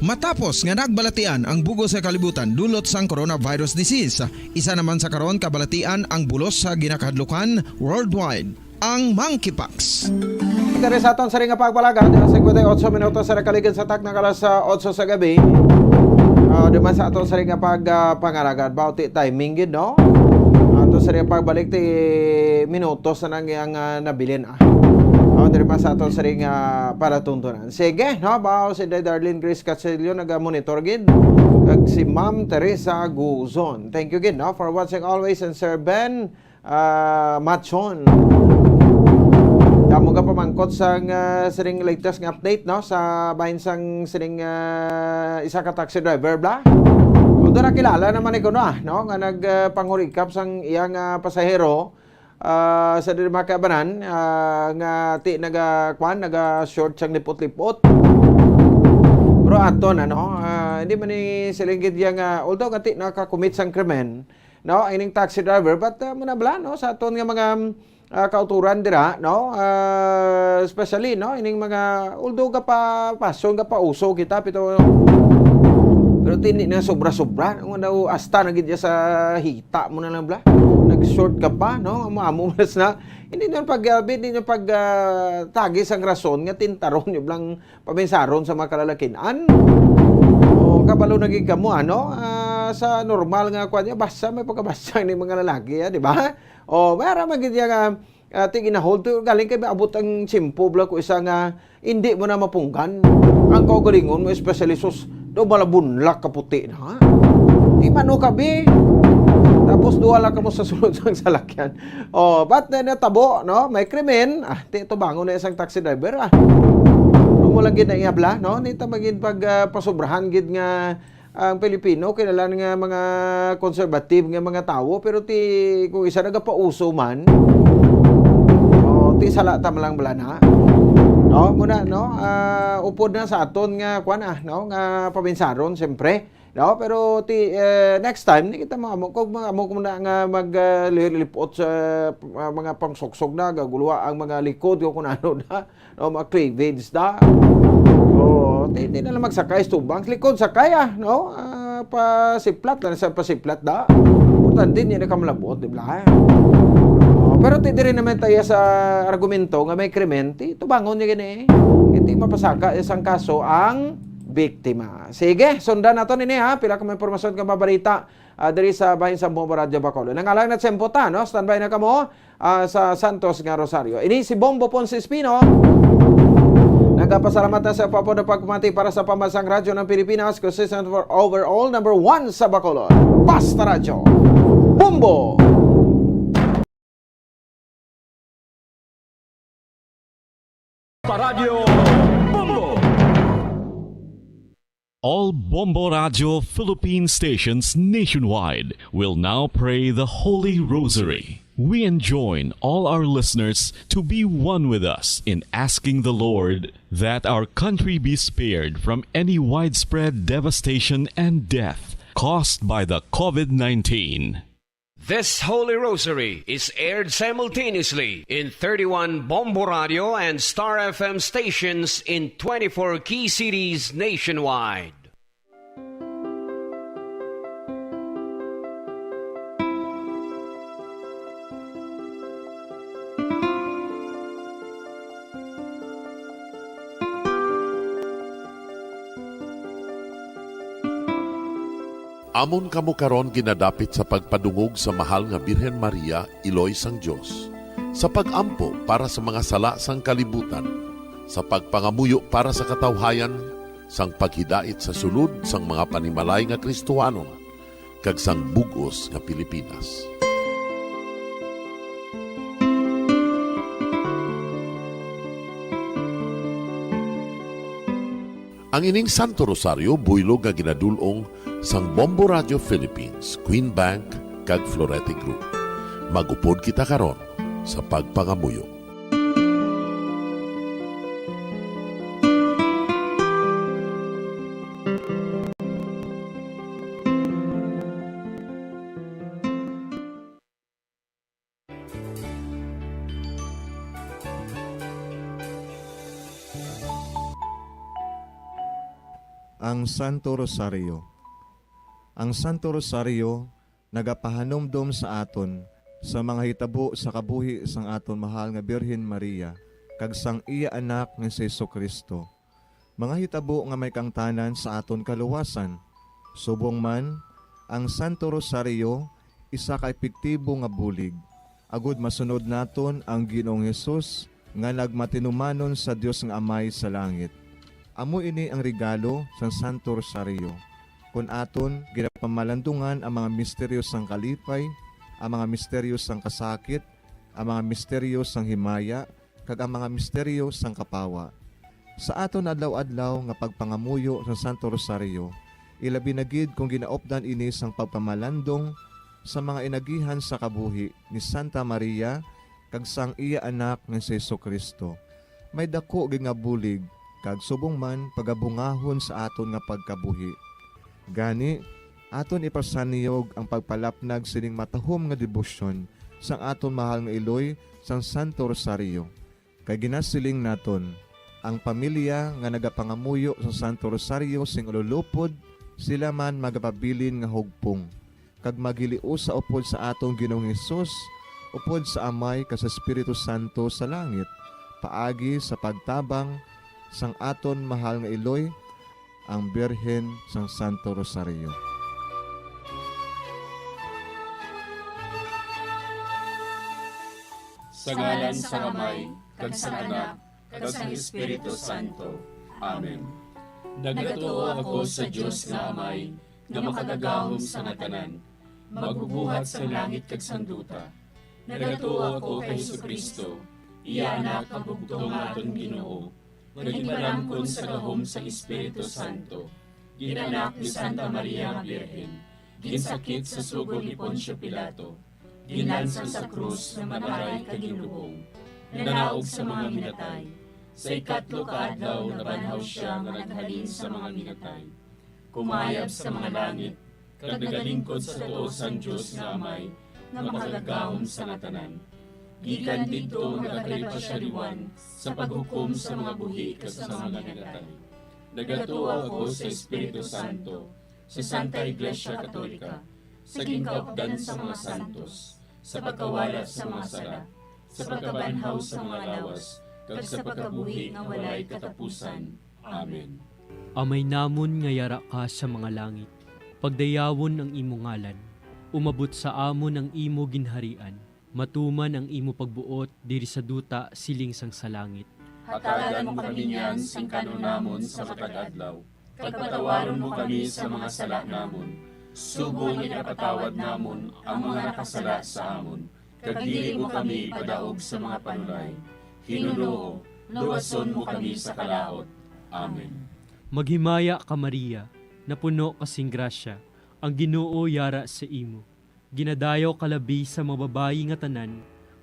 Matapos nga nagbalatian ang bugos sa kalibutan dulot sang coronavirus disease, isa naman sa karon kabalatian ang bulos sa ginakahadlukan worldwide, ang monkeypox. Dari sa aton sa ring nga pagpalagan, 58 minutos sa nakaligan sa tak na kalas 8 sa gabi. Duman sa aton sa ring nga pagpangaragan, bauti timing gid no? Aton sa ring pagbalik ti minutos na nang nabilin dari pa sa aton sa ring para tuntunan. Sige, no? Bao si Darlene Grace Casillo nag-monitor gid. Kag si Ma'am Teresa Guzon. Thank you gid, no? For watching always, and Sir Ben Machon. Damo ka pamangkot sang siring latest nga update, no? Sa bahin sang siring isa ka taxi driver, bla? Although nakilala naman ko no? Nga nagpangurikap sang iyang pasahero sa makabanan nga ti naga short sang lipot-lipot. Pero aton hindi man ni silingkid yang although nga ti nakakommit sang krimen, no, ining taxi driver, but manabla no sa aton nga mga kauturan dira, no, especially no ining mga although ka pa pason ka pa uso kita pero tindi na sobra-sobra daw asta na gid sa hita mo na lang bla. Nag-short ka pa, no? Amo mas na Hindi nyo tagis ang rason nga tintaron nyo lang paminsaron sa mga kalalakinan. O kabalo naging kamo, sa normal nga kwan niya, basta may pagkabasa ni mga lalaki, di ba? O, mayara magiging nga, tiginahold to, galing kayo abot ang simpo, bla ko isa nga, hindi mo na mapunggan. Ang kaugalingon mo, especially sus, do malabunlak kaputi na, ha? Di mano kabi. Tapos duwala ka mo sa sunod sang salakyan. O, ba't na natabo, no? May krimen. Ito bangon na isang taxi driver, mo lang gid na iabla, no? Nita magin pasobrahan gid nga ang Pilipino kinahanglan nga mga conservative nga mga tawo pero kung isa nagapauso man ti sala ta lang blana. No, muna no, upod na sa aton nga kuan no, nga pabinsaron siyempre. No, pero next time ni kita mga mo na nga maglilipot sa mga pangsoksog na gaguluwa ang mga likod ko kun ano na no, mga cleavage da. Oh, hindi na lang magsakay tubang likod sakay no, pasiplat na sa pasiplat da. Importante din na kamalabot di ba? Pero ti diri naman tayo sa argumento nga may krimen ti tubangon niya gani. Hindi mapasaka isang kaso ang biktima. Sige, sundan nato nini pila ka may impormasyon ka babarita diri sa bahin sa Bombo Radyo Bacolod. Nangalang na tsempo ta, no? Standby na kamo sa Santos nga Rosario. Ini si Bombo Ponce Espino. Nagpasalamat na sa papo na pagpamati para sa pambansang radyo ng Pilipinas, consistent for overall number 1 sa Bacolod. Basta Radyo. Bombo! Radio Bombo! All Bombo Radio Philippine stations nationwide will now pray the Holy Rosary. We enjoin all our listeners to be one with us in asking the Lord that our country be spared from any widespread devastation and death caused by the COVID-19. This Holy Rosary is aired simultaneously in 31 Bombo Radio and Star FM stations in 24 key cities nationwide. Amon kamo karon ginadapit sa pagpadungog sa mahal nga Birhen Maria, Iloy sang Dios, sa pagampo para sa mga sala sang kalibutan, sa pagpangamuyo para sa katawhayan, sang paghidait sa sulod sang mga panimalay nga Kristohanon, kag sang bugos nga Pilipinas. Ang ining Santo Rosario buylog nga ginadulong sang Bombo Radio Philippines, Queen Bank, kag Florete Group. Magupod kita karon sa pagpangamuyo. Ang Santo Rosario. Ang Santo Rosario nagapahanumdom sa aton sa mga hitabo sa kabuhi sang aton mahal nga Birhen Maria kag sang iya anak nga si Jesucristo. Mga hitabo nga may kangtanan sa aton kaluwasan. Subong man, ang Santo Rosario isa ka epektibo nga bulig. Agud masunod naton ang Ginoong Hesus nga nagmatinumanon sa Dios nga Amay sa langit. Amo ini ang regalo sa Santo Rosario. Kung aton ginapamalandungan ang mga misteryo sang kalipay, ang mga misteryo sang kasakit, ang mga misteryo sang himaya, kag ang mga misteryo sang kapawa. Sa aton adlaw-adlaw nga pagpangamuyo sa Santo Rosario, ilabi na gid kung ginaopdan ini sang pagpamalandong sa mga inagihan sa kabuhi ni Santa Maria kag sang iya anak nga si Jesucristo. May dako gid nga bulig kag subong man pagabungahon sa aton nga pagkabuhi. Gani, aton ipasaniyog ang pagpalapnag sining matahom nga debosyon sang aton mahal nga Iloy sang Santo Rosario. Kay ginasiling naton, ang pamilya nga nagapangamuyo sa Santo Rosario sing ululupod, sila man magapabilin nga hugpong. Kag magiliu sa upod sa atong Ginoong Hesus, upod sa Amay kas Espiritu Santo sa langit, paagi sa pagtabang sang aton mahal nga Iloy, ang Birhen sang Santo Rosario. Sa ngalan sa Amay, kag sa Anak, kag sa Espiritu Santo. Amen. Nagatuo ako sa Dios nga Amay, nga makagagahom sa ngatanan, magbubuhat sa langit kag sanduta. Nagatuo ako kay Jesucristo, iya anak ang bugtong aton Ginoo, nga ginalangkon sa gahom sa Espiritu Santo, ginanak ni Santa Maria nga Birhen, ginsakit sa sugod ni Poncio Pilato, ginlansang sa krus na mataray kaginlubong, nanaog sa mga minatay. Sa ikatlo ka adlaw nabanhaw siya nga naghalin sa mga minatay. Kumayab sa mga langit, kag nagalingkod sa tuo sang Dios nga Amay, nga makagagahom sa ngatanan. Gikan didto nagakalipasyariwan sa paghukom sa mga buhi kas sa mga minatay. Nagatuo ako sa Espiritu Santo, sa Santa Iglesia Katolika, sa gingkaupdan sa mga santos, sa pagkawala sa mga sala, sa pagkabanhaw sa mga lawas, kag sa pagkabuhi nga walay katapusan. Amen. Amay namon nga yara ka sa mga langit, pagdayawon ang imo ngalan, umabot sa amon ang imo ginharian, matuman ang imo pagbuot diri sa duta siling sang sa langit. Hatagan mo kami niyan sing kanunamon sa matag adlaw, pagpatawaron mo kami sa mga sala namon, subong ipatawad namon ang mga nakasala sa amon, kag dili mo kami padaog sa mga panulay. Hinunoo, luwason mo kami sa kalaot. Amen. Maghimaya ka Maria, napuno kasing grasya, ang Ginoo yara sa imo. Ginadayaw kalabi sa mga babayi nga tanan,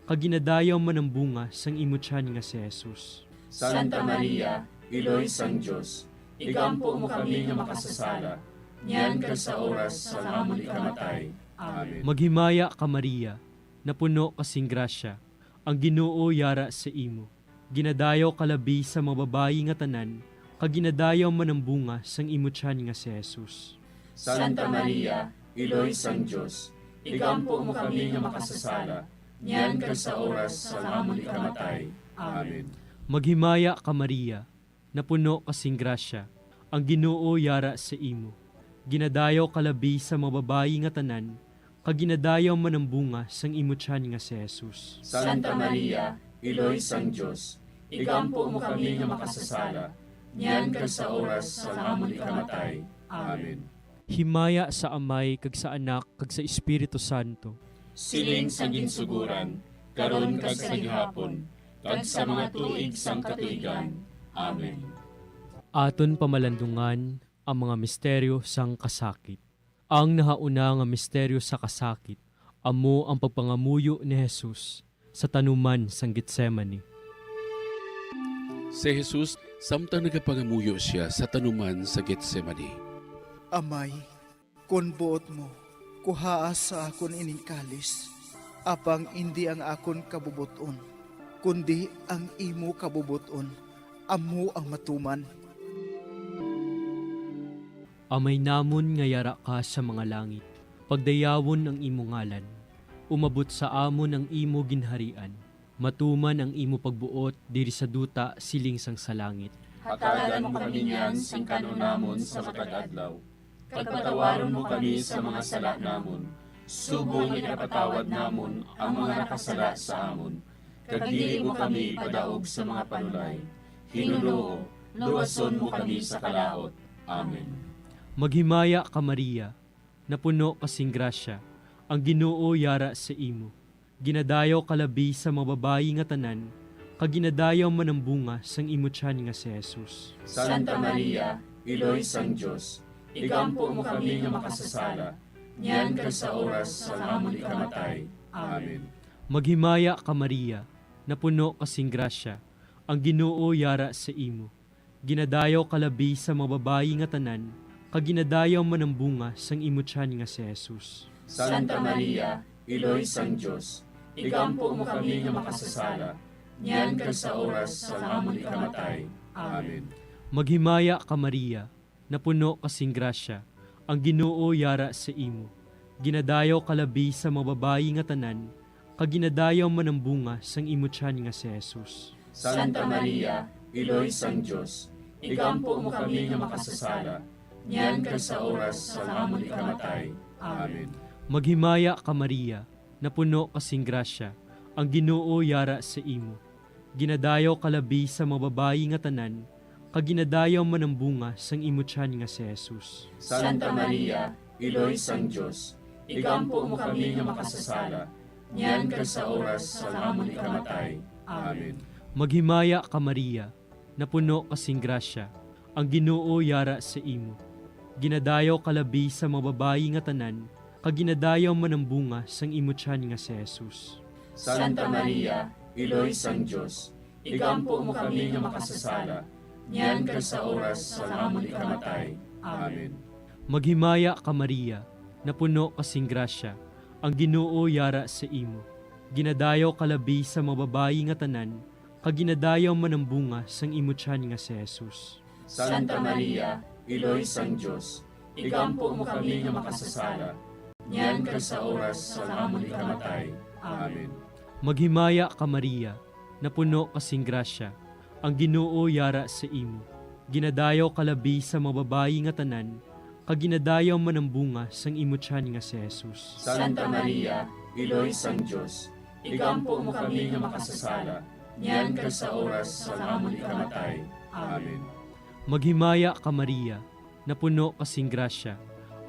kag ginadayaw man ang bunga sang imo tiyan nga si Jesus. Santa Maria, Iloy sang Dios, igampo mo kami nga makasasala, niyan kag sa oras sa amon ikamatay. Amen. Maghimaya ka Maria, napuno kasing grasya, ang Ginoo yara sa imo. Ginadayaw kalabi sa mga babayi nga tanan, kag ginadayaw man ang bunga sang imo tiyan nga si Jesus. Santa Maria, Iloy sang Dios, igampo mo kami nga makasasala, niyan kag sa oras sa amon ikamatay. Amen. Maghimaya ka Maria, napuno kasing grasya, ang Ginoo yara sa imo. Ginadayaw kalabi sa mga babayi nga tanan, kag ginadayaw man ang bunga sang imo tiyan nga si Jesus. Santa Maria, Iloy sang Dios, igampo mo kami nga makasasala, niyan kag sa oras sa amon ikamatay. Amen. Himaya sa Amay kag sa Anak kag sa Espiritu Santo. Siling sa ginsuguran, karon kag sa gihapon, kag sa mga tuig sang katuigan. Amen. Aton pamalandungan ang mga misteryo sang kasakit. Ang nahauna nga misteryo sa kasakit, amo ang pagpangamuyo ni Jesus sa tanuman sang Getsemani. Si Jesus, samtang nagapangamuyo siya sa tanuman sa Getsemani. Amay, kun buot mo, kuhaas sa akon ining kalis, apang hindi ang akon kabubuton, kundi ang imo kabubuton, amo ang matuman. Amay namon nga yara ka sa mga langit, pagdayawon ang imo ngalan, umabot sa amon ang imo ginharian, matuman ang imo pagbuot diri sa duta siling sang sa langit. Hatagan mo kami niyan sing kanunamon sa matag adlaw, pagpatawaron mo kami sa mga sala namon, subong ipatawad namon ang mga nakasala sa amon, kag dili mo kami padaog sa mga panulay. Hinunoo, luwason mo kami sa kalaot. Amen. Maghimaya ka Maria, napuno kasing grasya, ang Ginoo yara sa imo. Ginadayaw kalabi sa mga babayi nga tanan, kag ginadayaw man ang bunga sang imo tiyan nga si Jesus. Santa Maria, Iloy sang Dios, igampo mo kami nga makasasala, niyan kag sa oras sa amon ikamatay. Amen. Maghimaya ka Maria, napuno kasing grasya, ang Ginoo yara sa imo. Ginadayaw kalabi sa mga babayi nga tanan, kag ginadayaw man ang bunga sang imo tiyan nga si Jesus. Santa Maria, Iloy sang Dios, igampo mo kami nga makasasala, niyan kag sa oras sa amon ikamatay. Amen. Maghimaya ka Maria, napuno kasing grasya, ang Ginoo yara sa imo. Ginadayaw kalabi sa mga babayi nga tanan, kaginadayaw man ang bunga sang imutyan nga si Jesus. Santa Maria, Iloy sang Diyos, igampo mo kami nga makasasala, niyan kag sa oras sa amon ikamatay. Amen. Maghimaya ka Maria, napuno kasing grasya, ang Ginoo yara sa imo. Ginadayaw kalabi sa mga babayi nga tanan, kaginadayaw man ang bunga sang imutyan nga si Jesus. Santa Maria, Iloy sang Diyos, igampo mo kami nga makasasala, niyan kag sa oras sa amon ikamatay. Amen. Maghimaya ka Maria, napuno kasing grasya, ang Ginoo yara sa imo. Ginadayaw kalabi sa mga babayi nga tanan, kaginadayaw man ang bunga sang imutyan nga si Jesus. Santa Maria, Iloy sang Diyos, igampo mo kami nga makasasala, niyan kag sa oras sa amon ikamatay. Amen. Maghimaya ka Maria, napuno kasing grasya, ang Ginoo yara sa imo. Ginadayaw kalabi sa mga babayi nga tanan, kaginadayaw man ang bunga sang imutyan nga si Jesus. Santa Maria, Iloy sang Diyos, igampo mo kami nga makasasala, niyan kag sa oras sa amon ikamatay. Amen. Maghimaya ka Maria, napuno kasing grasya, ang Ginoo yara sa imo. Ginadayaw kalabi sa mga babayi nga tanan, kaginadayaw man ang bunga sang imutyan nga si Jesus. Santa Maria, Iloy sang Diyos, igampo mo kami nga makasasala, niyan kag sa oras sa amon ikamatay. Amen. Maghimaya ka Maria, napuno kasing grasya,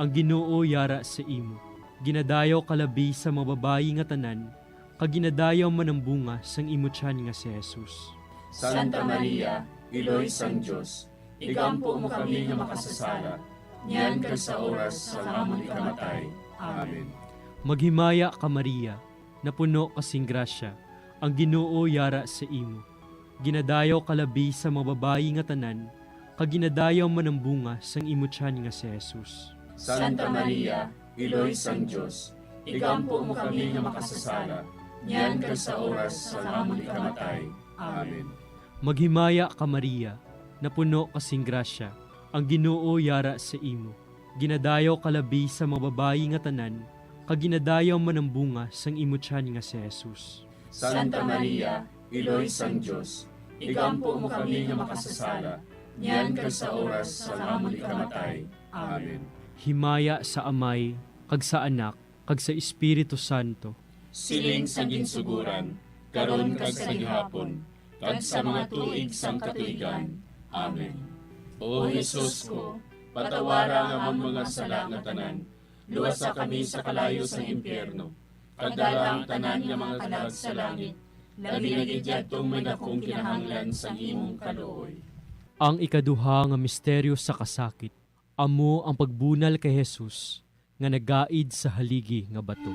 ang Ginoo yara sa imo. Ginadayaw kalabi sa mga babayi nga tanan, kaginadayaw man ang bunga sang imutyan nga si Jesus. Santa Maria, Iloy sang Diyos, igampo mo kami nga makasasala, niyan kag sa oras sa amon ikamatay. Amen. Maghimaya ka Maria, napuno kasing grasya, ang Ginoo yara sa imo. Ginadayaw kalabi sa mga babayi nga tanan, kaginadayaw man ang bunga sang imutyan nga si Jesus. Santa Maria, Iloy sang Diyos, igampo mo kami nga makasasala, niyan kag sa oras sa amon ikamatay. Amen. Maghimaya ka Maria, napuno kasing grasya, ang Ginoo yara sa imo. Ginadayaw kalabi sa mga babayi nga tanan, kaginadayaw man ang bunga sang imutyan nga si Jesus. Santa Maria, Iloy sang Diyos, igampo mo kami nga makasasala, niyan kag sa oras sa amon ikamatay. Amen. Himaya sa Amay, kag sa Anak, kag sa Espiritu Santo. Siling sa ginsuguran, karon kag sa gihapon, kag sa mga tuig sang katuigan. Amen. O Jesus ko, patawara nga among mga sala nga tanan, luwasa kami sa kalayo sa impyerno, kagdala ang tanan nga mga kalag sa langit, labi na gidyadtong may dakong kinahanglan sa imong kaluoy. Ang ikaduha nga misteryo sa kasakit, amo ang pagbunal kay Jesus nga nagaid sa haligi nga bato.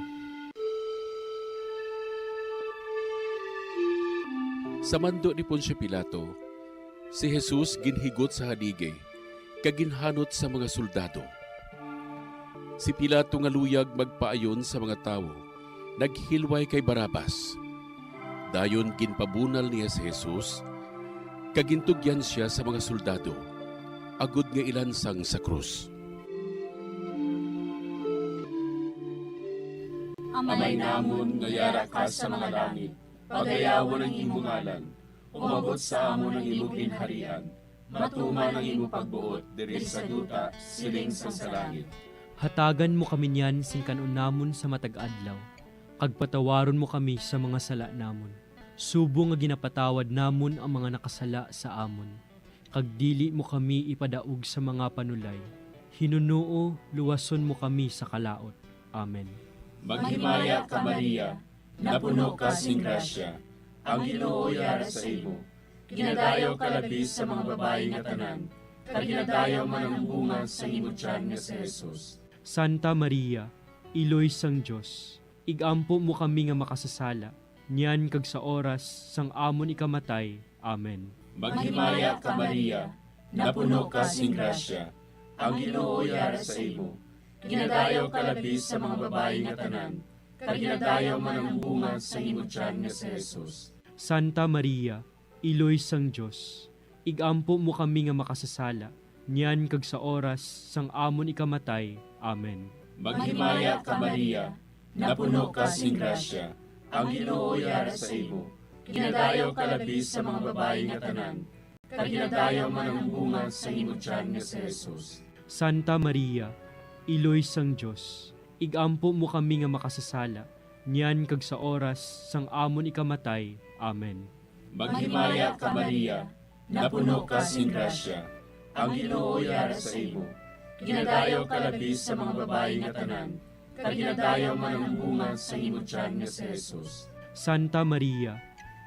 Sa mando ni Poncio Pilato, si Jesus ginhigot sa haligi, kaginhanot sa mga soldado. Si Pilato nga luyag magpaayon sa mga tao, naghilway kay Barabas. Dayon ginpabunal niya si Jesus, kagintugyan siya sa mga soldado, agud nga ilansang sa krus. Amay namon nga yara ka sa mga langit, pagayawan ang imong ngalan, umabot sa amon ang imong ginharian, matuman ang imong pagbuot diri sa duta siling sa langit. Hatagan mo kami niyan sing kanunamon sa matag adlaw, kag patawaron mo kami sa mga sala namon. Subo nga ginapatawad namon ang mga nakasala sa amon, kag dili mo kami ipadaog sa mga panulay. Hinunuo, luwason mo kami sa kalaot. Amen. Maghimaya ka Maria, napuno ka sing grasya, ang Ginoo yara sa imo. Ginadayaw ka labi sa mga babayi nga tanan, kag ginadayaw man ang bunga sa imong tiyan nga si Jesus. Santa Maria, Iloy sang Diyos, igampo mo kami nga makasasala, niyan kag sa oras sang amon ikamatay. Amen. Maghimaya ka Maria, napuno ka sing grasya, ang Ginoo yara sa imo. Ginadayaw ka labi sa mga babayi nga tanan, kag ginadayaw man ang bunga sa imong tiyan nga si Jesus. Santa Maria, Iloy sang Diyos, igampo mo kami nga makasasala, niyan kag sa oras sang amon ikamatay. Amen. Maghimaya ka Maria, napuno ka sing grasya, ang Ginoo yara sa imo. Ginadayaw ka labi sa mga babae nga tanan, kag ginadayaw man ang bunga sa imo tiyan nga si Jesus. Santa Maria, Iloy sang Dios, igampo mo kami nga makasasala, niyan kag sa oras sang amon ikamatay. Amen. Maghimaya ka Maria, napuno ka sin grasya, ang Ginoo yara sa imo. Ginadayaw ka labi sa mga babae nga tanan, kag ginadayaw man ang bunga sa imo tiyan nga si Jesus. Santa Maria,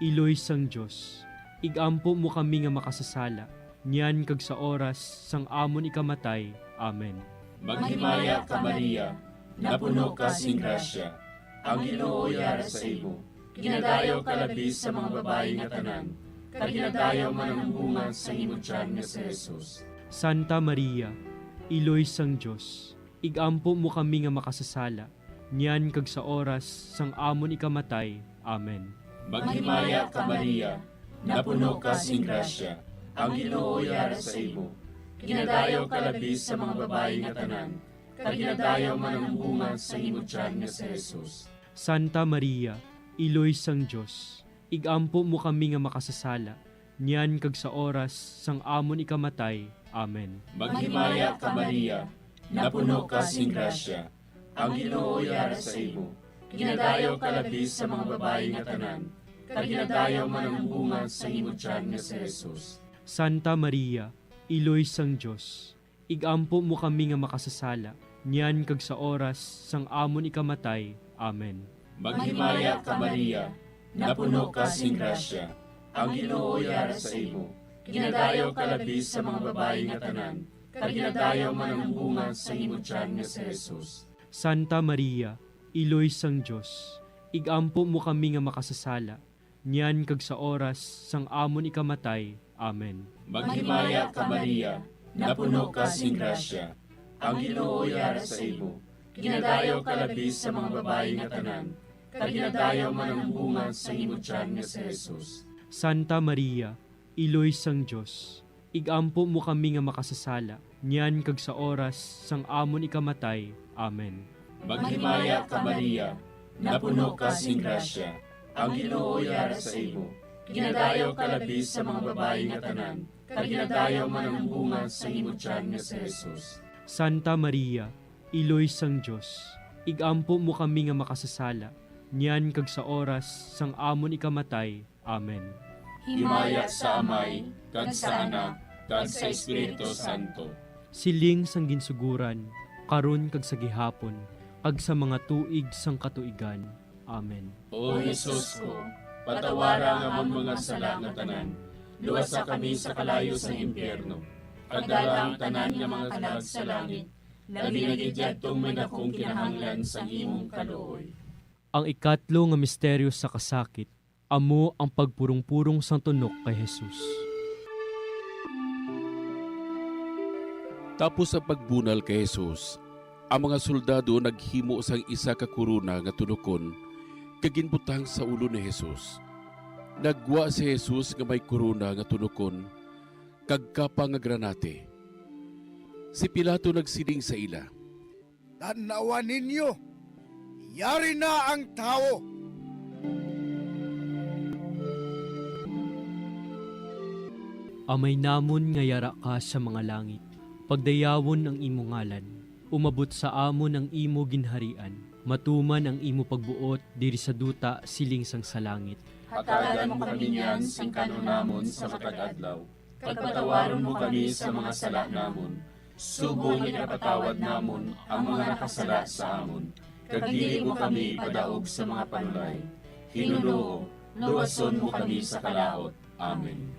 Iloy sang Dios, igampo mo kami nga makasasala, niyan kag sa oras sang amon ikamatay. Amen. Maghimaya ka Maria, napuno ka sin grasya, ang Ginoo yara sa imo. Ginadayaw ka labi sa mga babae nga tanan, kag ginadayaw man ang bunga sa imo tiyan nga si Jesus. Santa Maria, Iloy sang Dios, igampo mo kami nga makasasala, niyan kag sa oras sang amon ikamatay. Amen. Maghimaya ka Maria, napuno ka sin grasya, ang Ginoo yara sa imo. Ginadayaw ka labi sa mga babae nga tanan, kag ginadayaw man ang bunga sa imo tiyan nga si Jesus. Santa Maria, Iloy sang Dios, igampo mo kami nga makasasala, niyan kag sa oras sang amon ikamatay. Amen. Maghimaya ka Maria, napuno ka sin grasya, ang Ginoo yara sa imo. Ginadayaw ka labi sa mga babae nga tanan, kag ginadayaw man ang bunga sa imo tiyan nga si Jesus. Santa Maria, Iloy sang Dios, igampo mo kami nga makasasala, niyan kag sa oras sang amon ikamatay. Amen. Maghimaya ka Maria, napuno ka sin grasya, ang Ginoo yara sa imo. Ginadayaw ka labi sa mga babae nga tanan, kag ginadayaw man ang bunga sa imo tiyan nga si Jesus. Santa Maria, Iloy sang Dios, igampo mo kami nga makasasala, niyan kag sa oras sang amon ikamatay. Amen. Maghimaya ka Maria, napuno ka sin grasya, ang Ginoo yara sa imo. Ginadayaw ka labi sa mga babae nga tanan, kag ginadayaw man ang bunga sa imo tiyan nga si Jesus. Santa Maria, Iloy sang Dios, igampo mo kami nga makasasala, niyan kag sa oras sang amon ikamatay. Amen. Maghimaya ka Maria, napuno ka sin grasya, ang Ginoo yara sa imo. Ginadayaw ka labi sa mga babae nga tanan, kag ginadayaw man ang bunga sa imo tiyan nga si Jesus. Santa Maria, Iloy sang Dios, igampo mo kami nga makasasala, niyan kag sa oras sang amon ikamatay. Amen. Himaya sa Amay, kag sa Anak, kag sa Espiritu Santo. Siling sang ginsuguran, karon kag sa gihapon, kag sa mga tuig sang katuigan. Amen. O Jesus ko, patawara nga mong mga sala nga tanan, luwasa kami sa kalayo sa impyerno, kag dala ang tanan nga mga kalag sa langit, labi na gidyadtong may dakong kinahanglan sa imong kaluoy. Ang ikatlo nga misteryo sa kasakit, amo ang pagpurong-purong sang tunok kay Jesus. Tapos sa pagbunal kay Jesus, ang mga soldado naghimo sang isa ka kuruna nga tunokon kaginbutang sa ulo ni Jesus. Nagwa si Jesus nga may kuruna nga tunokon kag kapa nga granate. Si Pilato nagsiling sa ila, "Tanawan ninyo, yari na ang tao." Amay namon nga yara ka sa mga langit, pagdayawon ang imo ngalan, umabot sa amon ang imo ginharian, matuman ang imo pagbuot diri sa duta siling sang sa langit. Hatagan mo kami niyan sing kanunamon sa matag adlaw, pagpatawaron mo kami sa mga sala namon, subong ipatawad namon ang mga nakasala sa amon, kag dili mo kami padaog sa mga panulay. Hinunoo, luwason mo kami sa kalaot. Amen.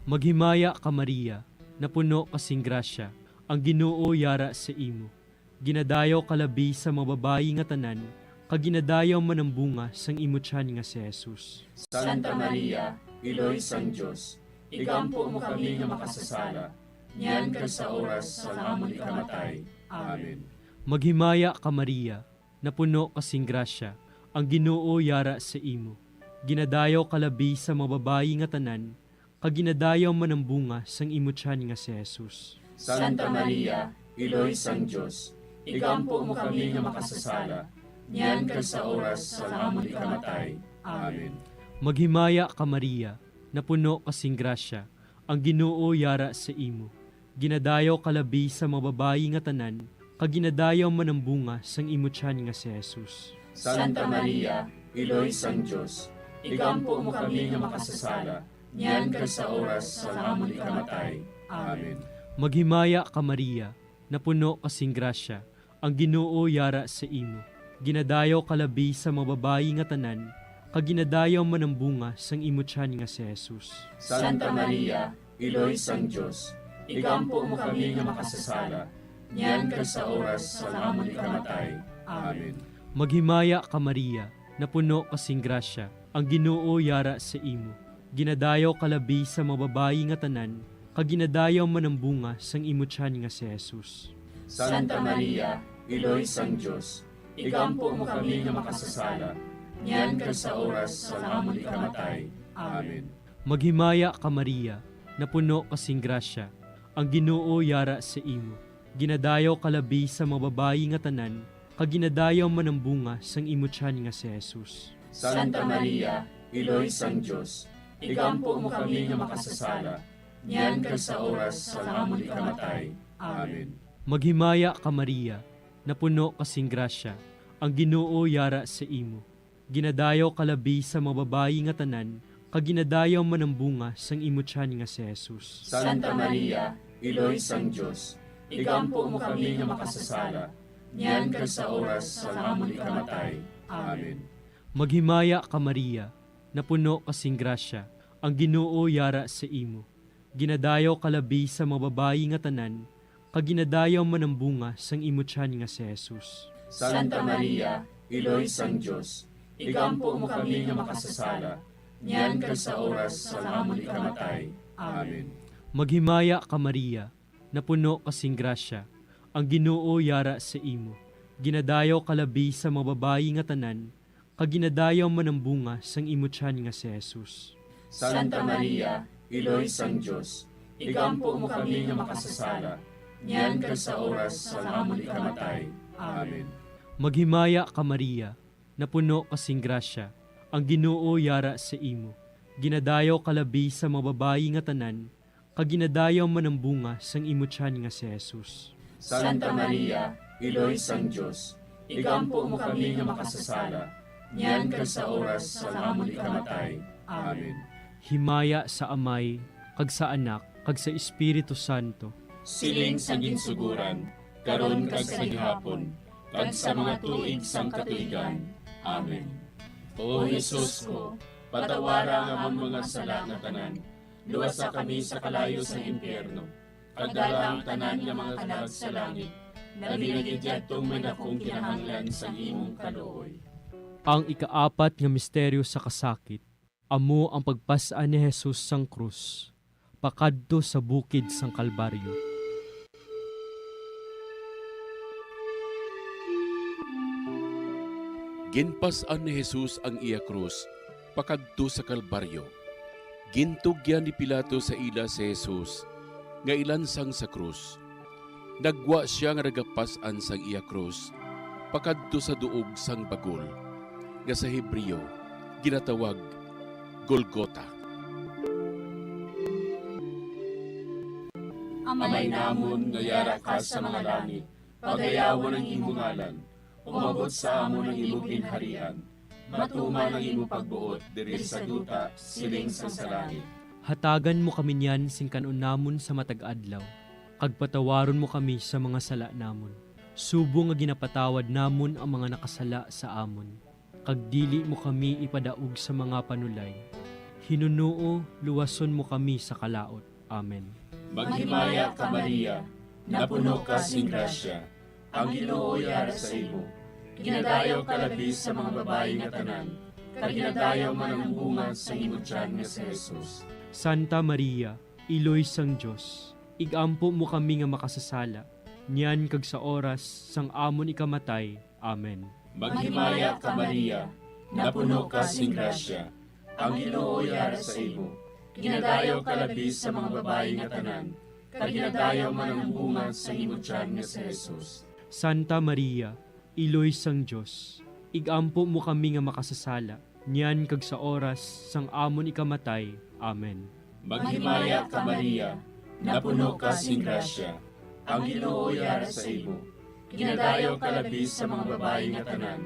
Maghimaya ka Maria, napuno kasing grasya, ang Ginoo yara sa imo. Ginadayaw kalabi sa mga babayi nga tanan, kag ginadayaw man ang bunga sang imo tiyan nga si Jesus. Santa Maria, Iloy sang Dios, igampo mo kami nga makasasala, niyan kag sa oras sa amon ikamatay. Amen. Maghimaya ka Maria, napuno kasing grasya, ang Ginoo yara sa imo. Ginadayaw kalabi sa mga babayi nga tanan, kag ginadayaw man ang bunga sang imo tiyan nga si Jesus. Santa Maria, Iloy sang Dios, igampo mo kami nga makasasala, niyan kag sa oras sa amon ikamatay. Amen. Maghimaya ka Maria, napuno kasing grasya, ang Ginoo yara sa imo. Ginadayaw kalabi sa mga babayi nga tanan, kaginadayaw man ang bunga sang imo tiyan nga si Jesus. Santa Maria, Iloy sang Diyos, igampo mo kami nga makasasala, niyan kag sa oras sa amon ikamatay. Amen. Maghimaya ka Maria, napuno kasing grasya, ang Ginoo yara sa imo. Ginadayaw kalabi sa mga babayi nga tanan, kaginadayaw man ang bunga sang imo tiyan nga si Jesus. Santa Maria, Iloy sang Diyos, igampo mo kami nga makasasala, niyan kag sa oras sa amon ikamatay. Amen. Maghimaya ka Maria, napuno kasing grasya, ang Ginoo yara sa imo. Ginadayaw kalabi sa mga babayi nga tanan, kaginadayaw man ang bunga sang imo tiyan nga si Jesus. Santa Maria, Iloy sang Diyos, igampo mo kami nga makasasala, niyan kag sa oras sa amon ikamatay. Amen. Maghimaya ka Maria, napuno kasing grasya, ang Ginoo yara sa imo. Ginadayaw kalabi sa mga babayi nga tanan, kaginadayaw man ang bunga sang imo tiyan nga si Jesus. Santa Maria, Iloy sang Diyos, igampo mo kami nga makasasala, niyan kag sa oras sa amon ikamatay. Amen. Maghimaya ka Maria, napuno kasing grasya, ang Ginoo yara sa imo. Ginadayaw kalabi sa mga babayi nga tanan, kaginadayaw man ang bunga sang imo tiyan nga si Jesus. Santa Maria, Iloy sang Diyos, igampo mo kami nga makasasala, niyan kag sa oras sa amon ikamatay. Amen. Maghimaya ka Maria, napuno kasing grasya, ang Ginoo yara sa imo. Ginadayaw kalabi sa mga babayi nga tanan, kaginadayaw man ang bunga sang imo tiyan nga si Jesus. Santa Maria, Iloy sang Diyos, igampo mo kami nga makasasala, niyan kag sa oras sa amon ikamatay. Amen. Maghimaya ka Maria, napuno kasing grasya, ang Ginoo yara sa imo. Ginadayaw kalabi sa mga babayi nga tanan, kaginadayaw man ang bunga sang imo tiyan nga si Jesus. Santa Maria, Iloy sang Diyos, igampo mo kami nga makasasala, niyan kag sa oras sa amon ikamatay. Amen. Maghimaya ka Maria, napuno kasing grasya, ang Ginoo yara sa imo. Ginadayaw kalabi sa mga babayi nga tanan, kaginadayaw man ang bunga sang imo tiyan nga si Jesus. Santa Maria, Iloy sang Diyos, igampo mo kami nga makasasala, niyan kag sa oras sa amon ikamatay. Amen. Himaya sa Amay, kag sa Anak, kag sa Espiritu Santo. Siling sa ginsuguran, karon kag sa gihapon, kag sa mga tuig sang katuigan. Amen. O Jesus ko, patawara nga among mga sala nga tanan, luwasa kami sa kalayo sa impyerno, kag dala ang tanan nga mga kalag sa langit, na binagidyatong man akong kinahanglan sa imong kaluoy. Ang ikaapat nga misteryo sa kasakit, amo ang pagpasaan ni Jesus sang krus, pakadto sa bukid sang Kalbaryo. Ginpasan ni Jesus ang iya krus, pakadto sa Kalbaryo. Gintugyan ni Pilato sa ila si Jesus, nga ilansang sa krus. Nagwa siya nga nagapasan sang iya krus, pakadto sa duog sang bagol, nga sa Hebreo, ginatawag Golgota. Amay namon nga yara ka sa mga langit, pagayawan ang imong ngalan, umabot sa amon ang imong ginharian, matuman ang imong pagbuot diri sa duta siling sa langit. Hatagan mo kami niyan sing kanunamon sa matag adlaw, kag patawaron mo kami sa mga sala namon. Subo nga ginapatawad namon ang mga nakasala sa amon, kag dili mo kami ipadaog sa mga panulay. Hinunuo, luwason mo kami sa kalaot. Amen. Maghimaya ka Maria, napuno ka sing grasya, ang Ginoo yara sa imo. Ginadayaw ka labis sa mga babayi nga tanan, kag ginadayaw man ang bunga sa imo tiyan nga si Jesus. Santa Maria, Iloy sang Diyos, igampo mo kami nga makasasala, niyan kag sa oras sang amon ikamatay. Amen. Maghimaya ka Maria, napuno ka sing grasya, ang Ginoo yara sa imo. Ginadayaw ka labis sa mga babayi nga tanan, kag ginadayaw man ang bunga sa imo tiyan nga si Jesus. Santa Maria, Iloy sang Diyos, igampo mo kami nga makasasala, niyan kag sa oras sang amon ikamatay. Amen. Maghimaya ka Maria, napuno ka sing grasya, ang Ginoo yara sa imo. Ginadayaw ka labis sa mga babae nga tanan,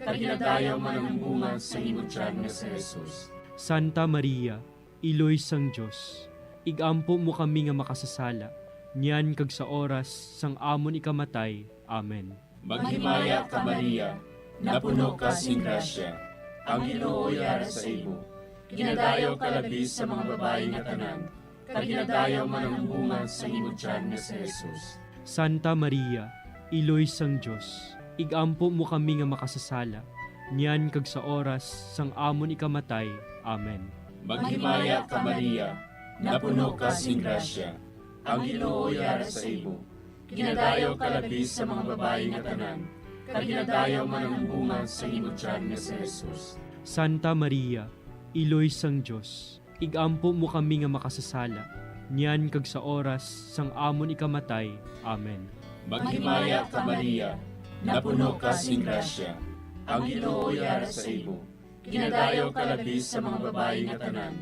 kag ginadayaw man ang bunga sa imo tiyan nga si Jesus. Santa Maria, iloy sang Dios, igampo mo kami nga makasasala, niyan kag sa oras sang amon ikamatay. Amen. Maghimaya ka Maria, napuno ka sing grasya, ang Ginoo yara sa imo. Ginadayaw ka labis sa mga babae nga tanan, kag ginadayaw man ang bunga sa imo tiyan nga si Jesus. Santa Maria, iloy sang Dios, igampo mo kami nga makasasala, niyan kag sa oras sang amon ikamatay. Amen. Maghimaya ka Maria, napuno ka sing grasya, ang Ginoo yara sa imo. Ginadayaw ka labis sa mga babae nga tanan, kag ginadayaw man ang bunga sa imo tiyan nga si Jesus. Santa Maria, iloy sang Dios, igampo mo kami nga makasasala, niyan kag sa oras sang amon ikamatay. Amen. Maghimaya ka Maria, napuno ka sing grasya, ang Ginoo yara sa imo. Ginadayaw ka labis sa mga babae nga tanan,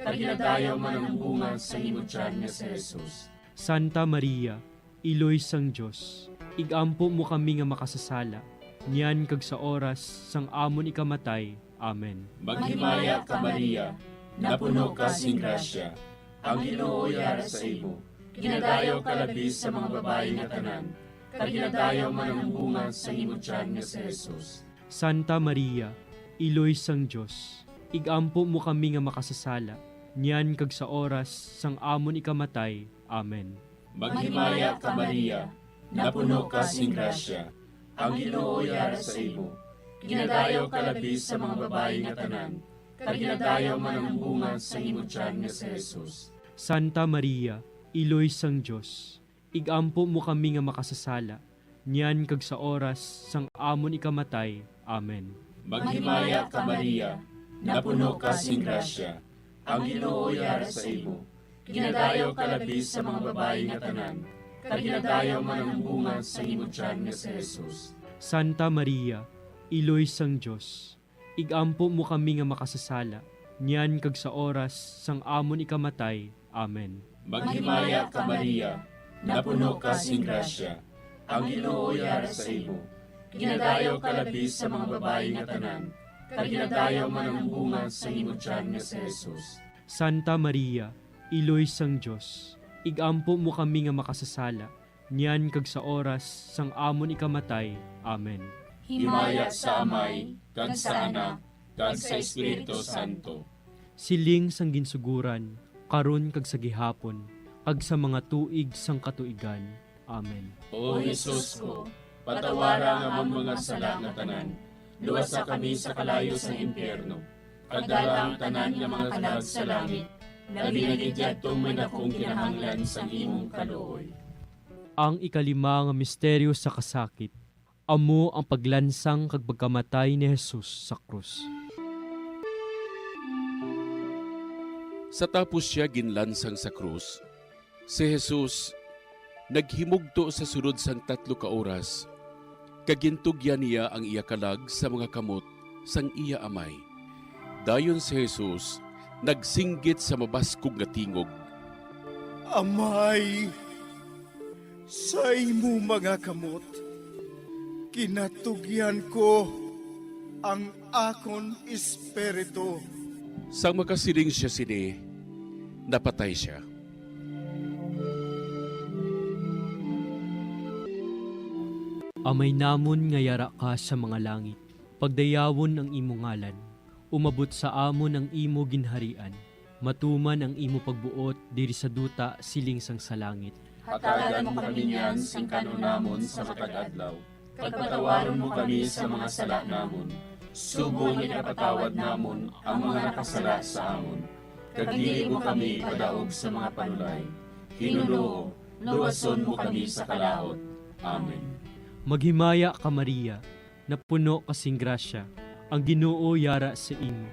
kag ginadayaw man ang bunga sa imo tiyan nga si Jesus. Santa Maria, iloy sang Dios, igampo mo kami nga makasasala, niyan kag sa oras sang amon ikamatay. Amen. Maghimaya ka Maria, napuno ka sing grasya, ang Ginoo yara sa imo. Ginadayaw ka labis sa mga babae nga tanan, kag ginadayaw man ang bunga sa imo tiyan nga si Jesus. Santa Maria, iloy sang Dios, igampo mo kami nga makasasala, niyan kag sa oras sang amon ikamatay. Amen. Maghimaya ka Maria, napuno ka sing grasya, ang Ginoo yara sa imo. Ginadayaw ka labis sa mga babae nga tanan, kag ginadayaw man ang bunga sa imo tiyan nga si Jesus. Santa Maria, iloy sang Dios, igampo mo kami nga makasasala, niyan kag sa oras sang amon ikamatay. Amen. Maghimaya ka Maria, napuno ka sing grasya, ang Ginoo yara sa imo. Ginadayaw ka labis sa mga babae nga tanan, kag ginadayaw man ang bunga sa imo tiyan nga si Jesus. Santa Maria, iloy sang Dios, igampo mo kami nga makasasala, niyan kag sa oras sang amon ikamatay. Amen. Maghimaya ka Maria, napuno ka sing grasya, ang Ginoo yara sa imo. Ginadayaw ka labis sa mga babae nga tanan, kag ginadayaw man ang bunga sa imo tiyan nga si Jesus. Santa Maria, iloy sang Dios, igampo mo kami nga makasasala, niyan kag sa oras sang amon ikamatay. Amen. Himaya sa Amay, kag sa Anak, kag sa Espiritu Santo. Siling sang ginsuguran, karon kag sa gihapon, kag sa mga tuig sang katuigan. Amen. O Jesus ko, patawara nga ang mga sala nga tanan, luwasa kami sa kalayo sa impyerno, kag dala ang tanan nga mga kalag sa langit, labi na gidyadtong may dakong kinahanglan sa imong kaluoy. Ang ikalima nga misteryo sa kasakit, amo ang paglansang kag pagkamatay ni Jesus sa krus. Sa tapos siya ginlansang sa krus, si Jesus naghimugto sa sunod sang 3 ka oras, kagintugyan niya ang iya kalag sa mga kamot sang iya amay. Dayon si Jesus nagsinggit sa mabaskog nga tingog, Amay, sa imo mga kamot, kinatugyan ko ang akon espiritu. Sang makasiling siya sini, napatay siya. Amay namon nga yara ka sa mga langit, pagdayawon ang imo ngalan, umabot sa amon ang imo ginharian, matuman ang imo pagbuot diri sa duta siling sang sa langit. Hatagan mo kami niyan sing kanunamon sa matag adlaw, pagpatawaron mo kami sa mga sala namon, subong ipatawad namon ang mga nakasala sa amon. Kag dili mo kami padaog sa mga panulay, hinuluo, luwason mo kami sa kalahot. Amen. Maghimaya ka Maria, napuno kasing grasya, ang Ginoo yara sa imo.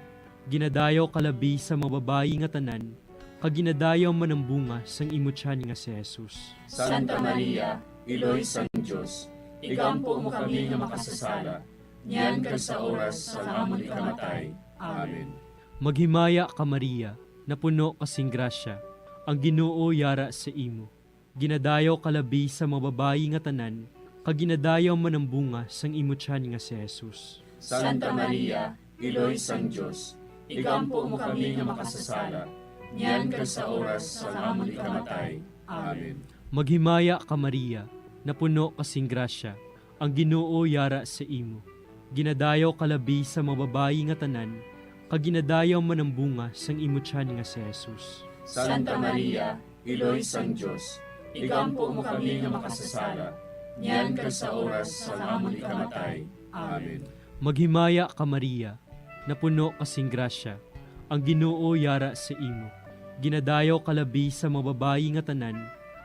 Ginadayaw kalabi sa mga babayi nga tanan, kag ginadayaw man ang bunga sang imo tiyan nga si Jesus. Santa Maria, iloy sang Dios, igampo mo kami nga makasasala, niyan kag sa oras sa amon ikamatay. Amen. Maghimaya ka Maria, napuno kasing grasya, ang Ginoo yara sa imo. Ginadayaw kalabi sa mababayi nga tanan, kaginadayaw man ang bunga sang imo tiyan nga si Jesus. Santa Maria, Iloy sang Diyos, igampo mo kami nga makasasala, niyan ka sa oras sa amon ikamatay. Amen. Maghimaya ka Maria, napuno kasing grasya, ang Ginoo yara sa imo. Ginadayaw kalabi sa mababayi nga tanan, kaginadayaw man ang bunga sang imo tiyan nga si Jesus. Santa Maria, Iloy sang Diyos, igampo mo kami nga makasasala, niyan ka sa oras sa amon ikamatay. Amen. Maghimaya ka Maria, napuno kasing grasya, ang Ginoo yara sa imo. Ginadayaw kalabi sa mababayi nga tanan,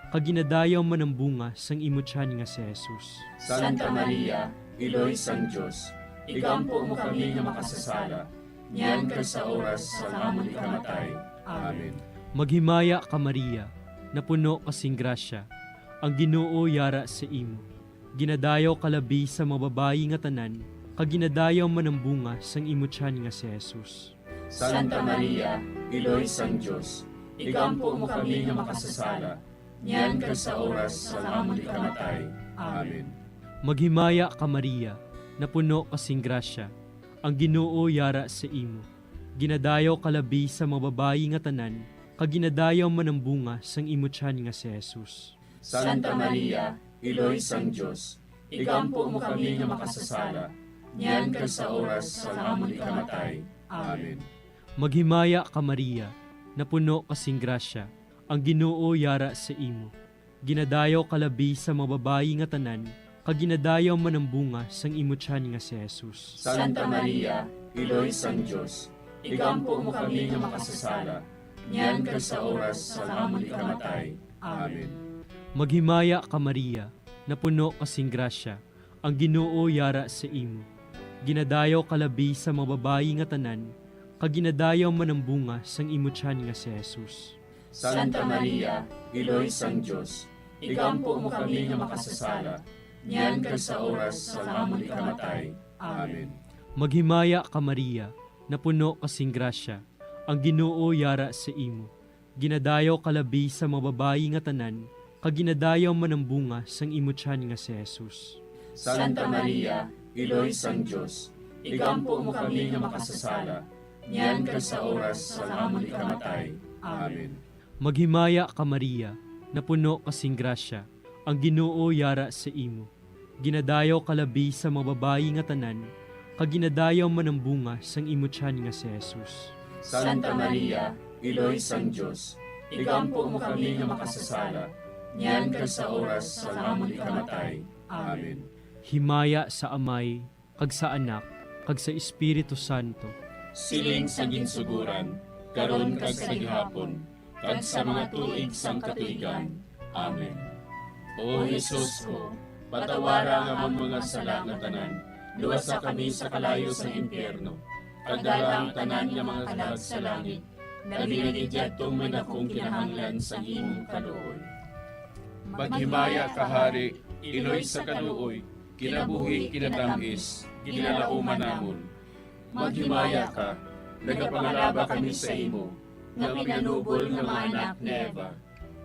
kaginadayaw man ang bunga sang imo tiyan nga si Jesus. Santa Maria, Iloy sang Diyos, igampo mo kami nga makasasala, niyan ka sa oras sa amon ikamatay. Amen. Maghimaya ka Maria, napuno kasing grasya, ang Ginoo yara sa imo. Ginadayaw kalabi sa mababayi nga tanan, kaginadayaw man ang bunga sang imo tiyan nga si Jesus. Santa Maria, Iloy sang Diyos, igampo mo kami nga makasasala, niyan ka sa oras sa amon ikamatay. Amen. Maghimaya ka Maria, napuno kasing grasya, ang Ginoo yara sa imo. Ginadayaw kalabi sa mababayi nga tanan, kaginadayaw man ang bunga sang imo tiyan nga si Jesus. Santa Maria, Iloy sang Diyos, igampo mo kami nga makasasala, niyan ka sa oras sa amon ikamatay. Amen. Maghimaya ka Maria, napuno kasing grasya, ang Ginoo yara sa imo. Ginadayaw kalabi sa mababayi nga tanan, kaginadayaw man ang bunga sang imo tiyan nga si Jesus. Santa Maria, Iloy sang Diyos, igampo mo kami nga makasasala, niyan ka sa oras sa amon ikamatay. Amen. Maghimaya ka Maria, napuno kasing grasya, ang Ginoo yara sa imo. Ginadayaw kalabi sa mababayi nga tanan, kaginadayaw man ang bunga sang imo tiyan nga si Jesus. Santa Maria, Iloy sang Diyos, igampo mo kami nga makasasala, niyan ka sa oras sa amon ikamatay. Amen. Maghimaya ka Maria, napuno kasing grasya, ang Ginoo yara sa imo. Ginadayaw kalabi sa mababayi nga tanan, kaginadayaw man ang bunga sang imo tiyan nga si Jesus. Santa Maria, Iloy sang Diyos, igampo mo kami nga makasasala, niyan ka sa oras sa amon ikamatay. Amen. Maghimaya ka Maria, napuno kasing grasya, ang Ginoo yara sa imo. Ginadayaw kalabi sa mababayi nga tanan, kaginadayaw man ang bunga sang imo tiyan nga si Jesus. Santa Maria, Iloy sang Diyos, igampo mo kami nga makasasala, niyan ka sa oras sa amon ikamatay. Amen. Himaya sa Amay, kag sa Anak, kag sa Espiritu Santo. Siling sa ginsuguran, karon kag sa gihapon, kag sa mga tuig sang katuigan. Amen. O Jesus ko, patawara nga ang mga sala nga tanan, luwasa kami sa kalayo sa impyerno, kagdala ang tanan nga mga kalag sa langit, nabinigidyattong may akong kinahanglan sa imong kaluoy. Maghimaya ka Hari, Iloy sa kaluoy, kinabuhi kinatamis, ginalauman namon. Maghimaya ka, nagapangalaba kami sa imo, nga pinanubol nga mga anak ni Eva.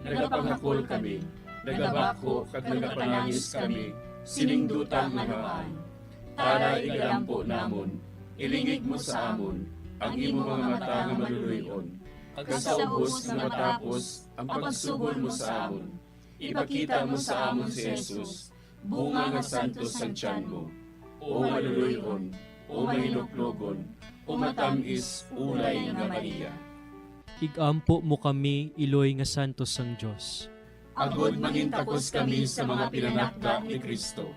Nagapangakol kami, nagabako kag nagapanangis kami, siningdutan nga haan. Para igalampo namon, ilingig mo sa amon, ang imo mga mata nga maluluyon. Kag sa ubos nga matapos, ang pagsugol mo sa amon. Ipakita mo sa amon si Jesus, bunga nga santos sa tiyan mo. O maluluyon, o mahiluklogon, o matamis, ulay nga Maria. Igampo mo kami, Iloy nga santos sang Dios. Agod mangintakos kami sa mga pinanakda ni Kristo.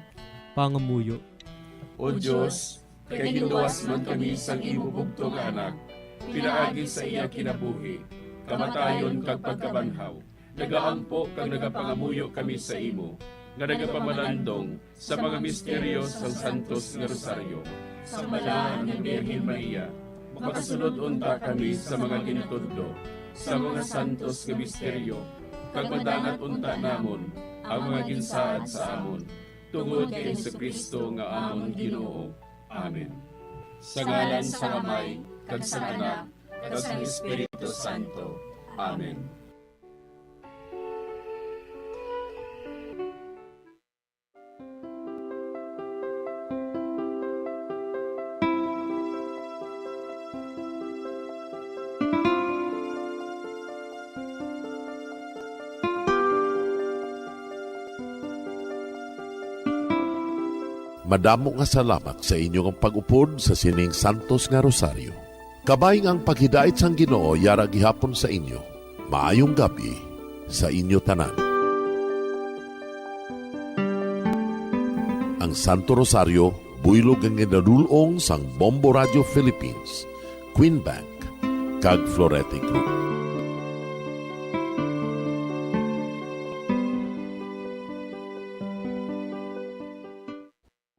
Pangamuyo. O Diyos, kay ginluwas man kami sang imo bugtong nga anak, pinaagi sa iya kinabuhi, kamatayon kag pagkabanhaw, nagaampo kag nagapangamuyo kami sa imo, nga nagapamalandong sa mga misteryo sa Santos nga Rosaryo. Sa balaan ng Birhen Maria, makasunod unta kami sa mga ginitudlo, sa mga santos nga misteryo, kag madangat unta namon ang mga ginsaad sa amon, tungod kay Jesucristo nga amon Ginoo. Amen. Sa ngalan sa Amay, kag sa Anak, kag sa Espiritu Santo. Amen. Madamo nga salamat sa inyong pag-upod sa sining Santos nga Rosario. Kabayng ang paghidait sang Ginoo yara gihapon sa inyo. Maayong gabi sa inyo tanan. Ang Santo Rosario buylog ang ginadulong sang Bombo Radio Philippines, Queen Bank, kag Florete Group.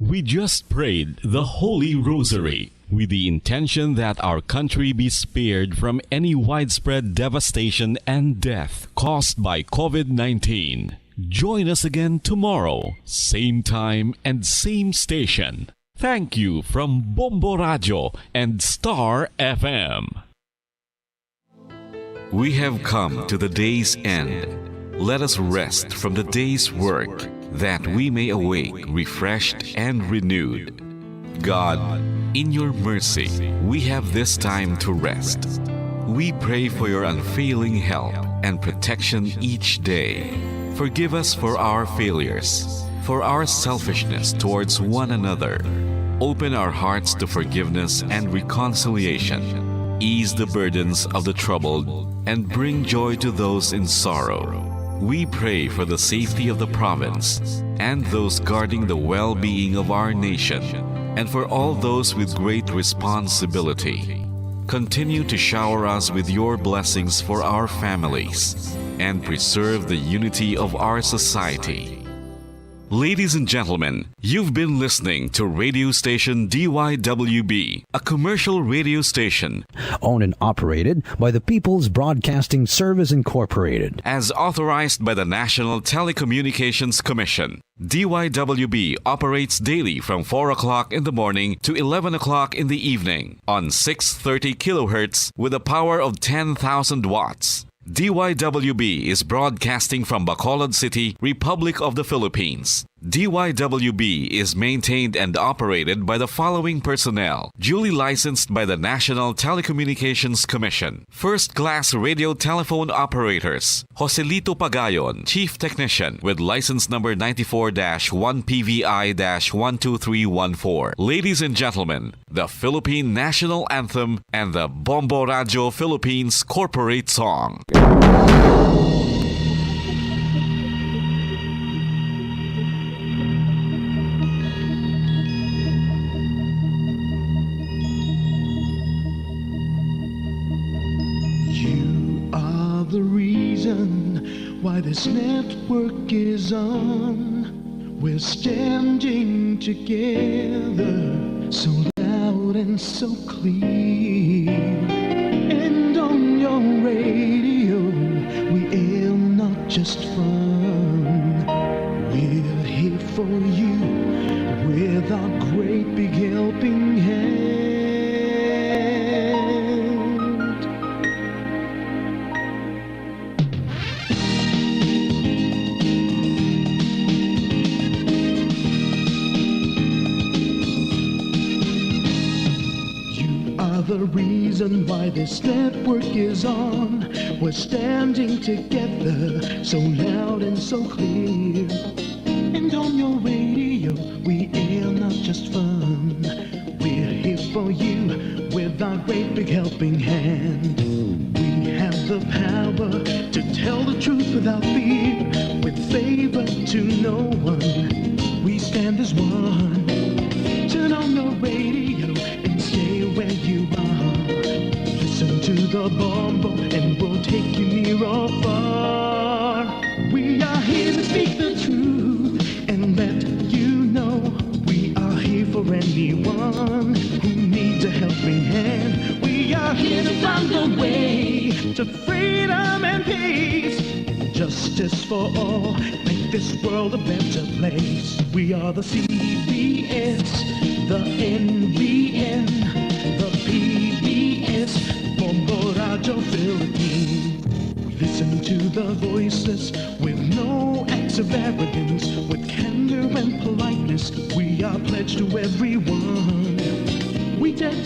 We just prayed the Holy Rosary with the intention that our country be spared from any widespread devastation and death caused by COVID-19. Join us again tomorrow, same time and same station. Thank you from Bombo Radio and Star FM. We have come to the day's end. Let us rest from the day's work, that we may awake refreshed and renewed. God, in your mercy, we have this time to rest. We pray for your unfailing help and protection each day. Forgive us for our failures, for our selfishness towards one another. Open our hearts to forgiveness and reconciliation. Ease the burdens of the troubled and bring joy to those in sorrow. We pray for the safety of the province and those guarding the well-being of our nation, and for all those with great responsibility. Continue to shower us with your blessings for our families and preserve the unity of our society. Ladies and gentlemen, you've been listening to radio station DYWB, a commercial radio station owned and operated by the People's Broadcasting Service Incorporated, as authorized by the National Telecommunications Commission. DYWB operates daily from 4 o'clock in the morning to 11 o'clock in the evening on 630 kilohertz with a power of 10,000 watts. DYWB is broadcasting from Bacolod City, Republic of the Philippines. DYWB is maintained and operated by the following personnel, duly licensed by the National Telecommunications Commission. First-class radio telephone operators, Joselito Pagayon, Chief Technician with license number 94-1PVI-12314. Ladies and gentlemen, the Philippine National Anthem and the Bombo Radio Philippines Corporate Song. The reason why this network is on, we're standing together so loud and so clear. And on your radio we aim not just fun, we're here for you with our great big helping hand. The reason why this network is on, we're standing together so loud and so clear. And on your radio we air not just fun, we're here for you with our great big helping hand. We have the power to tell the truth without fear, with favor to no one, we stand as one. Turn on your radio and stay where you are. Listen to the Bombo and we'll take you near or far. We are here to speak the truth and let you know we are here for anyone who needs a helping hand. We are here to find the way to freedom and peace, justice for all, make this world a better place. We are the CBS, the NBN, the PBS,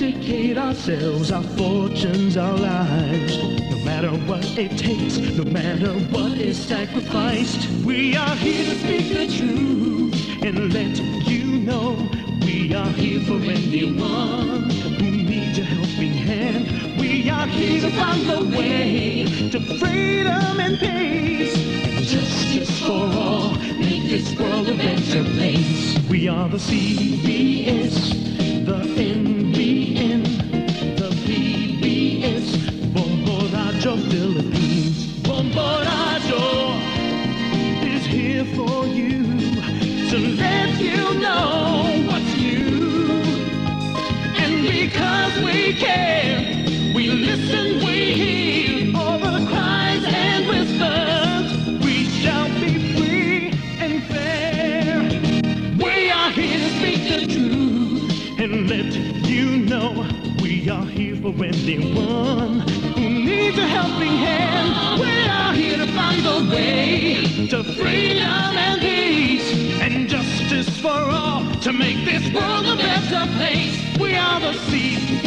dedicate ourselves, our fortunes, our lives. No matter what it takes, no matter what is sacrificed, we are here to speak the truth and let you know we are here for anyone who needs a helping hand. We are here to find the way to freedom and peace, and justice for all, make this world a better place. We are the CBS, the NBN, the PBS, Bombo Radio Philippines. Bombo Radio is here for you to let you know what's new. And because we care, we listen, we hear all the cries and whispers. We shall be free and fair. We are here to speak the truth and let you know we are here for anyone who needs a helping hand. We are here to find the way to freedom and peace and justice for all, to make this world a better place. We are the CBS.